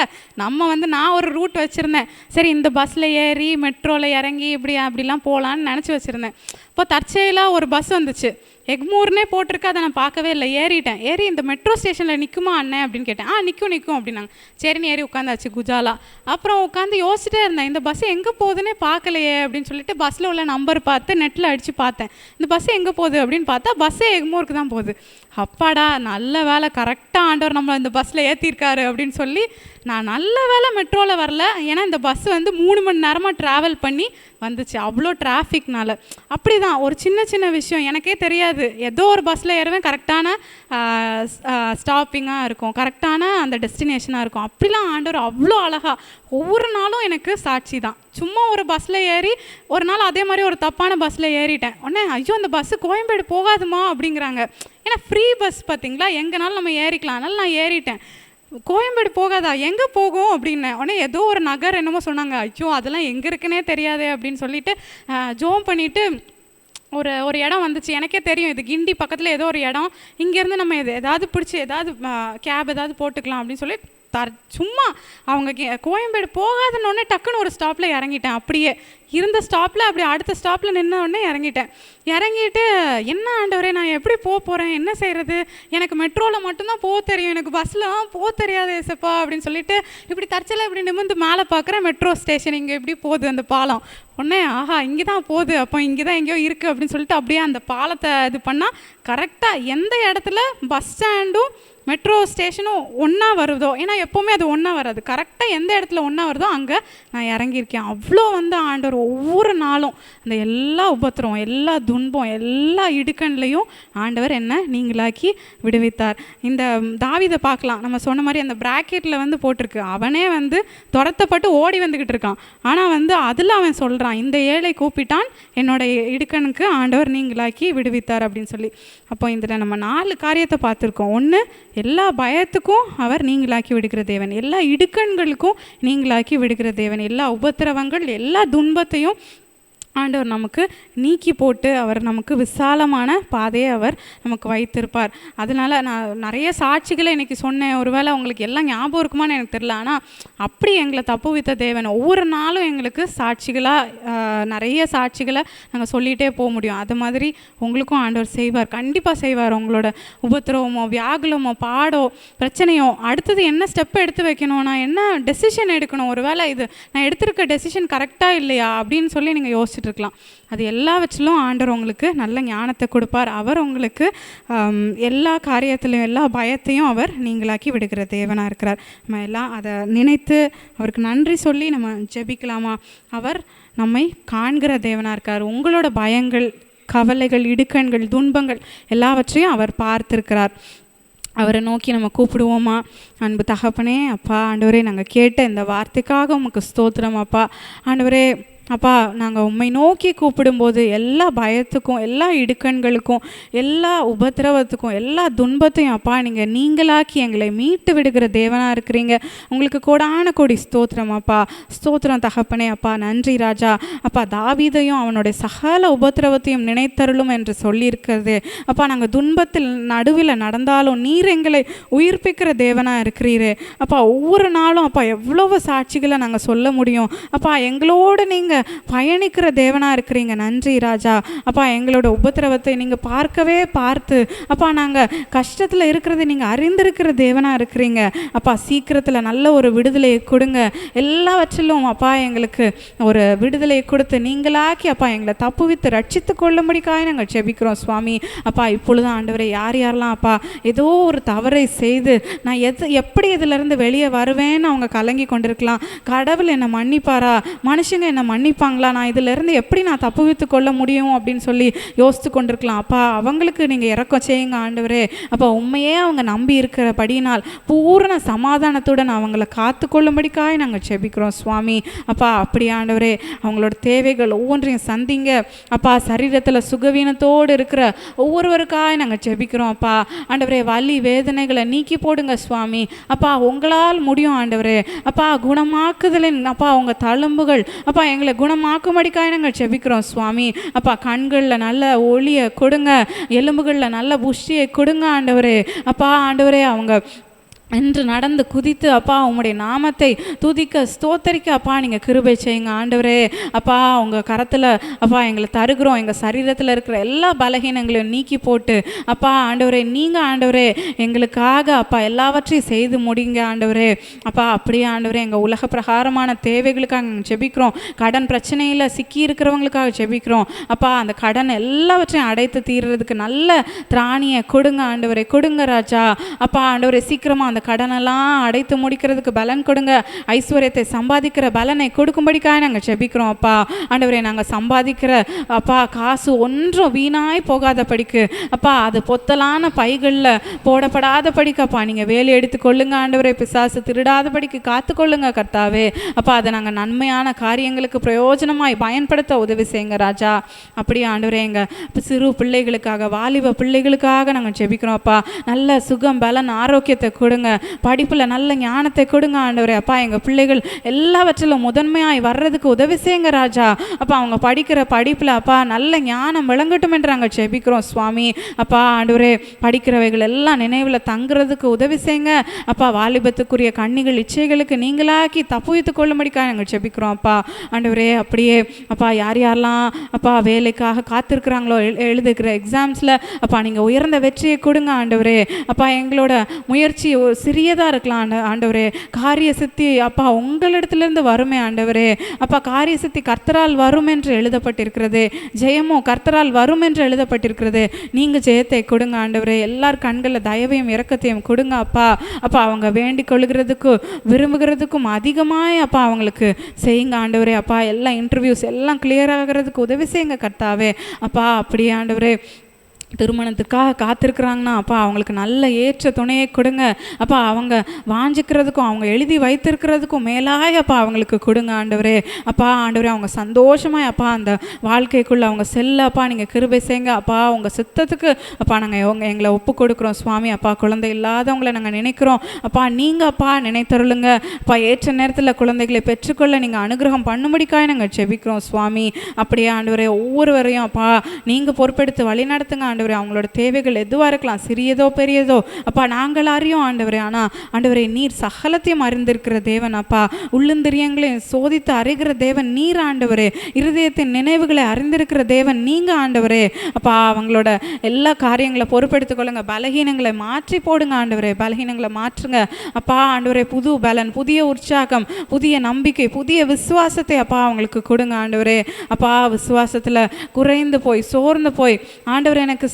நான் ஒரு ரூட் வச்சுருந்தேன். சரி, இந்த பஸ்ஸில் ஏறி மெட்ரோவில் இறங்கி அப்படிலாம் போகலான்னு நினச்சி வச்சுருந்தேன். இப்போ தற்செயலாக ஒரு பஸ் வந்துச்சு. எக்மூர்னே போட்டிருக்கு, அதை நான் பார்க்கவே இல்லை. ஏறிட்டேன். ஏறி இந்த மெட்ரோ ஸ்டேஷனில் நிற்குமா அண்ணன் அப்படின்னு கேட்டேன். நிற்கும் அப்படின்னாங்க. சரின்னு ஏறி உட்காந்தாச்சு குஜாலா. அப்புறம் உட்காந்து யோசிச்சுட்டே இருந்தேன், இந்த பஸ் எங்கே போகுதுன்னே பார்க்கலையே அப்படின்னு சொல்லிட்டு பஸ்ஸில் உள்ள நம்பர் பார்த்து நெட்டில் அடித்து பார்த்தேன். இந்த பஸ் எங்கே போகுது அப்படின்னு பார்த்தா பஸ்ஸே எக்மூருக்கு தான் போகுது. அப்பாடா, நல்ல வேலை, கரெக்டாக ஆண்டவர் நம்மளை இந்த பஸ்ஸில் ஏற்றிருக்காரு அப்படின்னு சொல்லி நான் நல்ல வேலை மெட்ரோவில் வரல. ஏன்னா இந்த பஸ் 3 மணி நேரமாக ட்ராவல் பண்ணி வந்துச்சு, அவ்வளோ டிராஃபிக்னால. அப்படி தான் ஒரு சின்ன விஷயம் எனக்கே தெரியாது. ஏதோ ஒரு பஸ்ஸில் ஏறுவேன், கரெக்டான ஸ்டாப்பிங்காக இருக்கும், கரெக்டான அந்த டெஸ்டினேஷனாக இருக்கும். அப்படிலாம் ஆண்டவர் அவ்வளோ அழகாக ஒவ்வொரு நாளும் எனக்கு சாட்சி தான். சும்மா ஒரு பஸ்ஸில் ஏறி ஒரு நாள் அதே மாதிரி ஒரு தப்பான பஸ்ஸில் ஏறிட்டேன். உடனே ஐயோ அந்த பஸ்ஸு கோயம்பேடு போகாதுமா அப்படிங்கிறாங்க. ஏன்னா ஃப்ரீ பஸ் பார்த்தீங்களா, எங்கேனாலும் நம்ம ஏறிக்கலாம். அதனால் நான் ஏறிட்டேன். கோயம்பேடு போகாதா, எங்கே போகும் அப்படின்னேன். உடனே ஏதோ ஒரு நகர் என்னமோ சொன்னாங்க. ஐயோ அதெல்லாம் எங்கே இருக்குன்னே தெரியாதே அப்படின்னு சொல்லிட்டு ஜோம் பண்ணிவிட்டு ஒரு இடம் வந்துச்சு. எனக்கே தெரியும் இது கிண்டி பக்கத்தில் ஏதோ ஒரு இடம், இங்கேருந்து நம்ம ஏதாவது பிடிச்சி ஏதாவது கேப் ஏதாவது போட்டுக்கலாம் அப்படின்னு சொல்லி சும்மா அவங்க கோயம்பேடு போகாதுன்னொடனே டக்குன்னு ஒரு ஸ்டாப்பில் இறங்கிட்டேன். அப்படியே இருந்த ஸ்டாப்பில் அப்படி அடுத்த ஸ்டாப்பில் நின்னோடனே இறங்கிட்டு என்ன ஆண்டவரே, நான் எப்படி போகிறேன், என்ன செய்கிறது, எனக்கு மெட்ரோவில் மட்டும்தான் போக தெரியும், எனக்கு பஸ்ஸில் போக தெரியாது ஏசப்பா அப்படின்னு சொல்லிட்டு இப்படி தற்செயலாக இப்படி நிமிர்ந்து மேலே பார்க்குறேன். மெட்ரோ ஸ்டேஷன் இங்கே எப்படி போகுது அந்த பாலம். உடனே ஆஹா இங்கே தான் போகுது, அப்போ இங்கே தான் எங்கேயோ இருக்குது அப்படின்னு சொல்லிட்டு அப்படியே அந்த பாலத்தை இது பண்ணால் கரெக்டாக எந்த இடத்துல பஸ் ஸ்டாண்டும் மெட்ரோ ஸ்டேஷனும் ஒன்றா வருதோ, ஏன்னா எப்போவுமே அது ஒன்றா வராது, கரெக்டாக எந்த இடத்துல ஒன்றா வருதோ அங்கே நான் இறங்கியிருக்கேன். அவ்வளோ ஆண்டவர் ஒவ்வொரு நாளும் அந்த எல்லா உபத்திரம், எல்லா துன்பம், எல்லா இடுக்கண்லையும் ஆண்டவர் என்ன நீங்களாக்கி விடுவித்தார். இந்த தாவீதை பார்க்கலாம், நம்ம சொன்ன மாதிரி அந்த பிராக்கெட்டில் போட்டிருக்கு, அவனே துரத்தப்பட்டு ஓடி வந்துக்கிட்டு இருக்கான். ஆனால் அதில் அவன் சொல்கிறான், இந்த ஏழை கூப்பிட்டான், என்னோட இடுக்கனுக்கு ஆண்டவர் நீங்களாக்கி விடுவித்தார் அப்படின்னு சொல்லி. அப்போ இதில் நம்ம 4 காரியத்தை பார்த்துருக்கோம். ஒன்று, எல்லா பயத்துக்கும் அவர் நீங்களாக்கி விடுகிற தேவன், எல்லா இடுக்கண்களுக்கும் நீங்களாக்கி விடுகிற தேவன், எல்லா உபத்திரவங்கள் எல்லா துன்பத்தையும் ஆண்டவர் நமக்கு நீக்கி போட்டு அவர் நமக்கு விசாலமான பாதையை அவர் நமக்கு வைத்திருப்பார். அதனால் நான் நிறைய சாட்சிகளை இன்றைக்கி சொன்னேன். ஒருவேளை உங்களுக்கு எல்லாம் ஞாபகம் இருக்குமான்னு எனக்கு தெரியல. ஆனால் அப்படி எங்களை தப்புவித்த தேவன் ஒவ்வொரு நாளும் எங்களுக்கு சாட்சிகளாக நிறைய சாட்சிகளை நாங்கள் சொல்லிகிட்டே போக முடியும். அது மாதிரி உங்களுக்கும் ஆண்டவர் செய்வார், கண்டிப்பாக செய்வார். உங்களோட உபத்திரவமோ வியாகுலமோ பாடோ பிரச்சனையோ அடுத்தது என்ன ஸ்டெப் எடுத்து வைக்கணும், நான் என்ன டெசிஷன் எடுக்கணும், ஒருவேளை இது நான் எடுத்திருக்க டெசிஷன் கரெக்டாக இல்லையா அப்படின்னு சொல்லி நீங்கள் யோசிச்சுட்டு யோசிச்சுட்டு இருக்கலாம். அது எல்லாவற்றிலும் ஆண்டவர் உங்களுக்கு நல்ல ஞானத்தை கொடுப்பார். அவர் உங்களுக்கு எல்லா காரியத்திலையும் எல்லா பயத்தையும் அவர் நீங்களாக்கி விடுகிற தேவனாக இருக்கிறார். நம்ம எல்லாம் அதை நினைத்து அவருக்கு நன்றி சொல்லி நம்ம ஜெபிக்கலாமா? அவர் நம்மை காண்கிற தேவனாக இருக்கார். உங்களோட பயங்கள், கவலைகள், இடுக்கண்கள், துன்பங்கள் எல்லாவற்றையும் அவர் பார்த்திருக்கிறார். அவரை நோக்கி நம்ம கூப்பிடுவோமா? அன்பு தகப்பனே, அப்பா ஆண்டவரே, நாங்கள் கேட்ட இந்த வார்த்தைக்காக உமக்கு ஸ்தோத்திரம் அப்பா. ஆண்டவரே அப்பா, நாங்கள் உம்மை நோக்கி கூப்பிடும்போது எல்லா பயத்துக்கும், எல்லா இடுக்கண்களுக்கும், எல்லா உபத்திரவத்துக்கும், எல்லா துன்பத்தையும் அப்பா நீங்களாக்கி எங்களை மீட்டு விடுகிற தேவனாக இருக்கிறீங்க. உங்களுக்கு கோடான கோடி ஸ்தோத்திரம் அப்பா. ஸ்தோத்திரம் தகப்பனே அப்பா. நன்றி ராஜா. அப்பா, தாவீதையும் அவனுடைய சகல உபத்திரவத்தையும் நினைத்தருளும் என்று சொல்லியிருக்கிறது அப்பா. நாங்கள் துன்பத்தில் நடுவில் நடந்தாலும் நீர் எங்களை உயிர்ப்பிக்கிற தேவனாக இருக்கிறீரே அப்பா. ஒவ்வொரு நாளும் அப்பா எவ்வளவு சாட்சிகளை நாங்கள் சொல்ல முடியும் அப்பா. எங்களோடு நீங்கள் பயணிக்கிற தேவனாக இருக்கிறீங்க. நன்றி ராஜா. அப்பா, எங்களோட உபத்திரவத்தை நீங்கள் பார்த்து அப்பா நாங்கள் கஷ்டத்தில் இருக்கிறத நீங்கள் அறிந்திருக்கிற தேவனாக இருக்கிறீங்க அப்பா. சீக்கிரத்தில் நல்ல ஒரு விடுதலையை கொடுங்க. எல்லாவற்றிலும் அப்பா எங்களுக்கு ஒரு விடுதலையை கொடுத்து நீங்களாக்கி அப்பா எங்களை தப்புவித்து ரட்சித்து கொள்ளும்படிக்காக நாங்கள் ஜெபிக்கிறோம் சுவாமி. அப்பா, இப்பொழுது ஆண்டவரை யாரெல்லாம் அப்பா ஏதோ ஒரு தவறை செய்து நான் எப்படி இதிலிருந்து வெளியே வருவேன்னு அவங்க கலங்கி கொண்டிருக்கலாம். கடவுள் என்னை மன்னிப்பாரா, மனுஷங்க என்னை மன்னிப்பாங்களா, நான் இதிலிருந்து எப்படி நான் தப்புவித்து கொள்ள முடியும் அப்படின்னு சொல்லி யோசித்து கொண்டிருக்கலாம். அப்பா, அவங்களுக்கு நீங்கள் இறக்கம் செய்யுங்க ஆண்டவரே. அப்பா, உண்மையே அவங்க நம்பி இருக்கிறபடினால் பூரண சமாதானத்துடன் அவங்கள காத்து கொள்ளும்படிக்காக நாங்கள் ஜெபிக்கிறோம் சுவாமி. அப்பா, அப்படி ஆண்டவரே அவங்களோட தேவைகள் ஒவ்வொன்றையும் சந்திங்க அப்பா. சரீரத்தில் சுகவீனத்தோடு இருக்கிற ஒவ்வொருவருக்காக நாங்கள் ஜெபிக்கிறோம் அப்பா. ஆண்டவரே, வலி வேதனைகளை நீக்கி போடுங்க சுவாமி. அப்பா, உங்களால் முடியும் ஆண்டவரே. அப்பா, குணமாக்குதலின் அப்பா உங்கள் தழும்புகள் அப்பா எங்களை குணமாக்கும்படிக்காக நாங்கள் ஜெபிக்கிறோம் சுவாமி. அப்பா, கண்களில் நல்ல ஒளியை கொடுங்க, எலும்புகளில் நல்ல புஷ்டியை கொடுங்க ஆண்டவரே. அப்பா ஆண்டவரே, அவங்க என்று நடந்து குதித்து அப்பா உம்முடைய நாமத்தை துதிக்க ஸ்தோத்தரிக்க அப்பா நீங்கள் கிருபை செய்யுங்க ஆண்டவரே. அப்பா, உங்கள் கரத்தில் அப்பா எங்களை தருகிறோம். எங்கள் சரீரத்தில் இருக்கிற எல்லா பலகீனங்களையும் நீக்கி போட்டு அப்பா ஆண்டவரே, நீங்கள் ஆண்டவரே எங்களுக்காக அப்பா எல்லாவற்றையும் செய்து முடிங்க ஆண்டவரே. அப்பா, அப்படியே ஆண்டவரே எங்கள் உலக பிரகாரமான தேவைகளுக்காக நாங்கள் ஜெபிக்கிறோம். கடன் பிரச்சனையில் சிக்கி இருக்கிறவங்களுக்காக ஜெபிக்கிறோம் அப்பா. அந்த கடன் எல்லாவற்றையும் அடைத்து தீர்றதுக்கு நல்ல திராணியை கொடுங்க ஆண்டவரே. கொடுங்க ராஜா. அப்பா ஆண்டவரே, சீக்கிரமாக அந்த கடனெல்லாம் அடைத்து முடிக்கிறதுக்கு பலன் கொடுங்க. ஐஸ்வர்யத்தை சம்பாதிக்கிற பலனை கொடுக்கும்படிக்காக நாங்கள் ஜெபிக்கிறோம் அப்பா. ஆண்டவரே, நாங்கள் சம்பாதிக்கிற அப்பா காசு ஒன்றும் வீணாய் போகாத படிக்கு அப்பா, அது பொத்தலான பைகளில் போடப்படாத படிக்கு அப்பா நீங்கள் வேலை எடுத்து கொள்ளுங்க ஆண்டவரே. பிசாசு திருடாத படிக்கு காத்து கொள்ளுங்க கர்த்தாவே. அப்பா, அதை நாங்கள் நன்மையான காரியங்களுக்கு பிரயோஜனமாய் பயன்படுத்த உதவி செய்யுங்க ராஜா. அப்படியே ஆண்டவரே, எங்கள் சிறு பிள்ளைகளுக்காக, வாலிப பிள்ளைகளுக்காக நாங்கள் ஜெபிக்கிறோம் அப்பா. நல்ல சுகம், பலன், ஆரோக்கியத்தை கொடுங்க. படிப்பில் நல்ல ஞானத்தை கொடுங்க ஆண்டவரே. அப்பா, எங்கள் பிள்ளைகள் எல்லாவற்றிலும் முதன்மையாய் வர்றதுக்கு உதவி செய்யுங்க ராஜா. அப்பா, அவங்க படிக்கிற படிப்பில் அப்பா நல்ல ஞானம் விளங்கட்டும் என்று நாங்கள் ஜெபிக்கிறோம் சுவாமி. அப்பா ஆண்டவரே, படிக்கிறவைகள் எல்லாம் நினைவில் தங்குறதுக்கு உதவி செய்யுங்க அப்பா. வாலிபத்துக்குரிய கண்ணிகள் இச்சைகளுக்கு நீங்களாக்கி தப்புவித்து கொள்ளும்படிக்காக நாங்கள் ஜெபிக்கிறோம் அப்பா. ஆண்டவரே, அப்படியே அப்பா யாரெல்லாம் அப்பா வேலைக்காக காத்திருக்கிறாங்களோ, எழுதுகிற எக்ஸாம்ஸில் அப்பா நீங்கள் உயர்ந்த வெற்றியை கொடுங்க ஆண்டவரே. அப்பா, எங்களோட முயற்சி சிறியதாக இருக்கலாம் ஆண்டவரே. காரிய சித்தி அப்பா உங்களிடத்திலிருந்து வருமே ஆண்டவரே. அப்பா, காரிய சித்தி கர்த்தரால் வரும் என்று எழுதப்பட்டிருக்கிறது. ஜெயமோ கர்த்தரால் வரும் என்று எழுதப்பட்டிருக்கிறது. நீங்கள் ஜெயத்தை கொடுங்க ஆண்டவரே. எல்லார் கண்களில் தயவையும் இரக்கத்தையும் கொடுங்க அப்பா. அப்பா, அவங்க வேண்டிக் கொள்கிறதுக்கும் விரும்புகிறதுக்கும் அதிகமாக அப்பா அவங்களுக்கு செய்யுங்க ஆண்டவரே. அப்பா, எல்லா இன்டர்வியூஸ் எல்லாம் கிளியர் ஆகிறதுக்கு உதவி செய்யுங்க கர்த்தாவே. அப்பா, அப்படியே ஆண்டவரே, திருமணத்துக்காக காத்திருக்கிறாங்கன்னா அப்பா அவங்களுக்கு நல்ல ஏற்ற துணையை கொடுங்க அப்பா. அவங்க வாஞ்சிக்கிறதுக்கும் அவங்க எழுதி வைத்திருக்கிறதுக்கும் மேலாக அப்பா அவங்களுக்கு கொடுங்க ஆண்டவரே. அப்பா ஆண்டவரே, அவங்க சந்தோஷமாக அப்பா அந்த வாழ்க்கைக்குள்ளே அவங்க செல்ல அப்பா நீங்கள் கிருபை செய்யுங்க அப்பா. உங்கள் சித்தத்துக்கு அப்பா நாங்கள் எங்களை ஒப்பு கொடுக்குறோம் சுவாமி. அப்பா, குழந்தை இல்லாதவங்களை நாங்கள் நினைக்கிறோம் அப்பா. நீங்கள் அப்பா நினைத்தருளுங்க அப்பா. ஏற்ற நேரத்தில் குழந்தைகளை பெற்றுக்கொள்ள நீங்கள் அனுகிரகம் பண்ணும்படிக்காக நாங்கள் ஜெபிக்கிறோம் சுவாமி. அப்படியே ஆண்டவரே, ஒவ்வொருவரையும் அப்பா நீங்கள் பொறுப்பெடுத்து வழி நடத்துங்க ஆண்டவரே. ஆண்டவரே அவங்களோட தேவைகள் எதுவாக இருக்கலாம், சிறியதோ பெரியதோ அப்பா நாங்கள் அறியோம் ஆண்டவரே. ஆனால் ஆண்டவரே நீர் சகலத்தையும் அறிந்திருக்கிற தேவன் அப்பா, உள்ளந்திரியங்களையும் சோதித்து அறிகிற தேவன் நீர் ஆண்டவரே. இருதயத்தின் நினைவுகளை அறிந்திருக்கிற தேவன் நீங்கள் ஆண்டவரே. அப்பா அவங்களோட எல்லா காரியங்களை பொறுப்பெடுத்துக் கொள்ளுங்க. பலகீனங்களை மாற்றி போடுங்க ஆண்டவரே, பலகீனங்களை மாற்றுங்க அப்பா ஆண்டவரே. புது பலன், புதிய உற்சாகம், புதிய நம்பிக்கை, புதிய விசுவாசத்தை அப்பா அவங்களுக்கு கொடுங்க ஆண்டவரே. அப்பா விசுவாசத்தில் குறைந்து போய் சோர்ந்து போய் ஆண்டவர் எனக்கு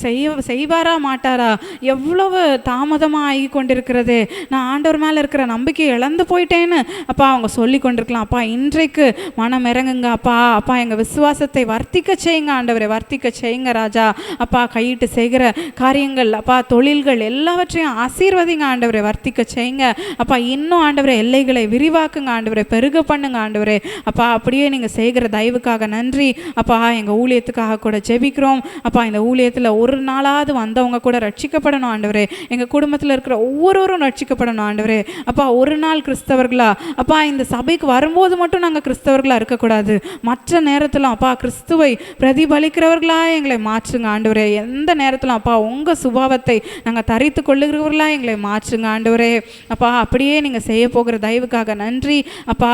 செய்வாரா மாட்டாரா, எவ்வளவு தாமதமாக ஆகி கொண்டிருக்கிறது, நான் ஆண்டவர் மேலே இருக்கிற நம்பிக்கையை இழந்து போயிட்டேன்னு அப்பா அவங்க சொல்லி கொண்டிருக்கலாம். அப்பா இன்றைக்கு மனம் இறங்குங்க அப்பா. அப்பா எங்கள் விசுவாசத்தை வர்த்திக்க செய்யுங்க ஆண்டவரே, வர்த்திக்க செய்யுங்க ராஜா. அப்பா கையிட்டு செய்கிற காரியங்கள் அப்பா தொழில்கள் எல்லாவற்றையும் ஆசீர்வதிங்க ஆண்டவரே, வர்த்திக்க செய்யுங்க அப்பா. இன்னும் ஆண்டவரே எல்லைகளை விரிவாக்குங்க ஆண்டவரே, பெருக பண்ணுங்க ஆண்டவரே. அப்பா அப்படியே நீங்கள் செய்கிற தயவுக்காக நன்றி அப்பா. எங்கள் ஊழியத்துக்காக கூட ஜெபிக்கிறோம் அப்பா. இந்த ஊழியத்தில் ஒரு நாளாவது வந்தவங்க கூட ரட்சிக்கப்படணும் ஆண்டவரே. எங்கள் குடும்பத்தில் இருக்கிற ஒவ்வொருவரும் ரட்சிக்கப்படணும் ஆண்டவரே. அப்பா ஒரு நாள் கிறிஸ்தவர்களா அப்பா, இந்த சபைக்கு வரும்போது மட்டும் நாங்கள் கிறிஸ்தவர்களாக இருக்கக்கூடாது, மற்ற நேரத்திலும் அப்பா கிறிஸ்துவை பிரதிபலிக்கிறவர்களாக எங்களை மாற்றுங்க ஆண்டவரே. எந்த நேரத்திலும் அப்பா உங்கள் சுபாவத்தை நாங்கள் தரித்து கொள்ளுகிறவர்களாக எங்களை மாற்றுங்க ஆண்டவரே. அப்பா அப்படியே நீங்கள் செய்ய போகிற தயவுக்காக நன்றி அப்பா.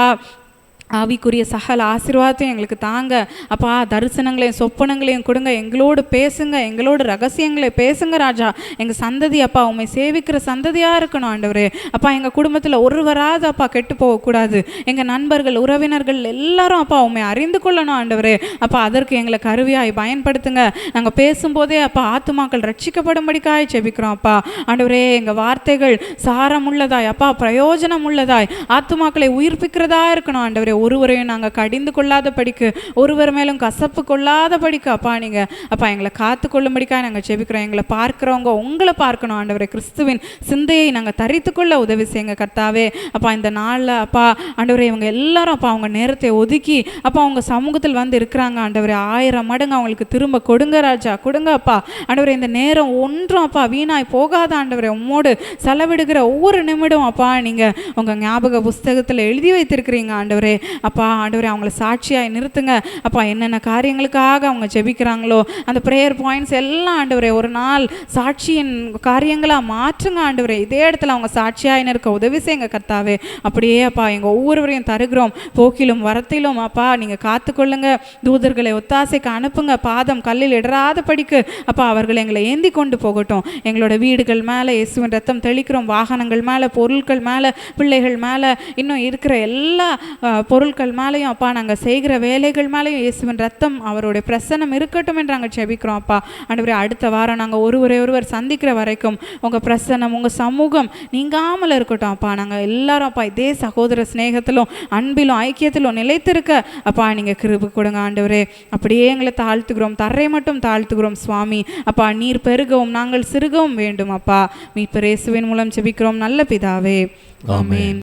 ஆவிக்குரிய சகல ஆசீர்வாதத்தையும் எங்களுக்கு தாங்க அப்பா. தரிசனங்களையும் சொப்பனங்களையும் கொடுங்க, எங்களோடு பேசுங்க, எங்களோடு ரகசியங்களை பேசுங்க ராஜா. எங்கள் சந்ததி அப்பா உண்மை சேவிக்கிற சந்ததியாக இருக்கணும் ஆண்டவரே. அப்பா எங்கள் குடும்பத்தில் ஒருவராது அப்பா கெட்டு போகக்கூடாது. எங்கள் நண்பர்கள் உறவினர்கள் எல்லாரும் அப்பா உண்மை அறிந்து கொள்ளணும் ஆண்டவரே. அப்பா அதற்கு எங்களை கருவியாய் பயன்படுத்துங்க. நாங்கள் பேசும்போதே அப்பா ஆத்துமாக்கள் ரட்சிக்கப்படும்படிக்காய் ஜெபிக்கிறோம் அப்பா ஆண்டவரே. எங்கள் வார்த்தைகள் சாரம் உள்ளதாய் அப்பா, பிரயோஜனம் உள்ளதாய், ஆத்துமாக்களை உயிர்ப்பிக்கிறதா இருக்கணும் ஆண்டவரே. ஒருவரையும் நாங்கள் கடிந்து கொள்ளாத படிக்கு, ஒருவர் மேலும் கசப்பு கொள்ளாத படிக்கு அப்பா நீங்கள் அப்பா எங்களை காத்து கொள்ளும்படிக்காக நாங்கள் ஜெபிக்கிறோம். எங்களை பார்க்குறவங்க உங்களை பார்க்கணும் ஆண்டவரே. கிறிஸ்துவின் சிந்தையை நாங்கள் தரித்து கொள்ள உதவி செய்யுங்க கர்த்தாவே. அப்பா இந்த நாளில் அப்பா ஆண்டவரே இவங்க எல்லாரும் அப்பா அவங்க நேரத்தை ஒதுக்கி அப்பா அவங்க சமூகத்தில் வந்து இருக்கிறாங்க ஆண்டவரே. 1000 மடங்கு அவங்களுக்கு திரும்ப கொடுங்க ராஜா, கொடுங்க அப்பா ஆண்டவரே. இந்த நேரம் ஒன்றும் அப்பா வீணாய் போகாத ஆண்டவரே. உம்மோடு செலவிடுகிற ஒவ்வொரு நிமிடம் அப்பா நீங்கள் உங்கள் ஞாபக புஸ்தகத்தில் எழுதி வைத்திருக்கிறீங்க ஆண்டவரே. அப்பா ஆண்டவரே அவங்கள சாட்சியாய் நிறுத்துங்க அப்பா. என்னென்ன காரியங்களுக்காக அவங்க ஜெபிக்கிறாங்களோ அந்த ப்ரேயர் பாயிண்ட்ஸ் எல்லாம் ஆண்டவரே ஒரு நாள் சாட்சியின் காரியங்களாக மாற்றுங்க ஆண்டவரே. இதே இடத்துல அவங்க சாட்சியாய் நிற்க உதவி செய்யுங்க கர்த்தாவே. அப்படியே அப்பா எங்கள் ஒவ்வொருவரையும் தருகிறோம். போக்கிலும் வரத்திலும் அப்பா நீங்கள் காத்துக்கொள்ளுங்க. தூதர்களை ஒத்தாசைக்கு அனுப்புங்க. பாதம் கல்லில் இடராத படிக்கு அப்பா அவர்கள் எங்களை ஏந்தி கொண்டு போகட்டும். எங்களோட வீடுகள் மேலே இயேசுவின் ரத்தம் தெளிக்கிறோம். வாகனங்கள் மேலே, பொருட்கள் மேலே, பிள்ளைகள் மேலே, இன்னும் இருக்கிற எல்லா பொருட்கள் மேலேயும் அப்பா நாங்கள் செய்கிற வேலைகள் மேலேயும் இயேசுவின் ரத்தம் அவருடைய பிரசன்னம் இருக்கட்டும் என்று நாங்கள் ஜெபிக்கிறோம் அப்பா ஆண்டவரே. அடுத்த வாரம் நாங்கள் ஒருவர் சந்திக்கிற வரைக்கும் உங்கள் பிரசன்னம், உங்கள் சமூகம் நீங்காமல் இருக்கட்டும் அப்பா. நாங்கள் எல்லாரும் அப்பா இதே சகோதர ஸ்நேகத்திலும் அன்பிலும் ஐக்கியத்திலும் நிலைத்திருக்க அப்பா நீங்கள் கிருபை கொடுங்க ஆண்டவரே. அப்படியே எங்களை தாழ்த்துகிறோம், தரை மட்டும் தாழ்த்துகிறோம் சுவாமி. அப்பா நீர் பெருகவும் நாங்கள் சிறுகவும் வேண்டும் அப்பா. மீட்பர் இயேசுவின் மூலம் ஜெபிக்கிறோம் நல்ல பிதாவே, ஆமென்.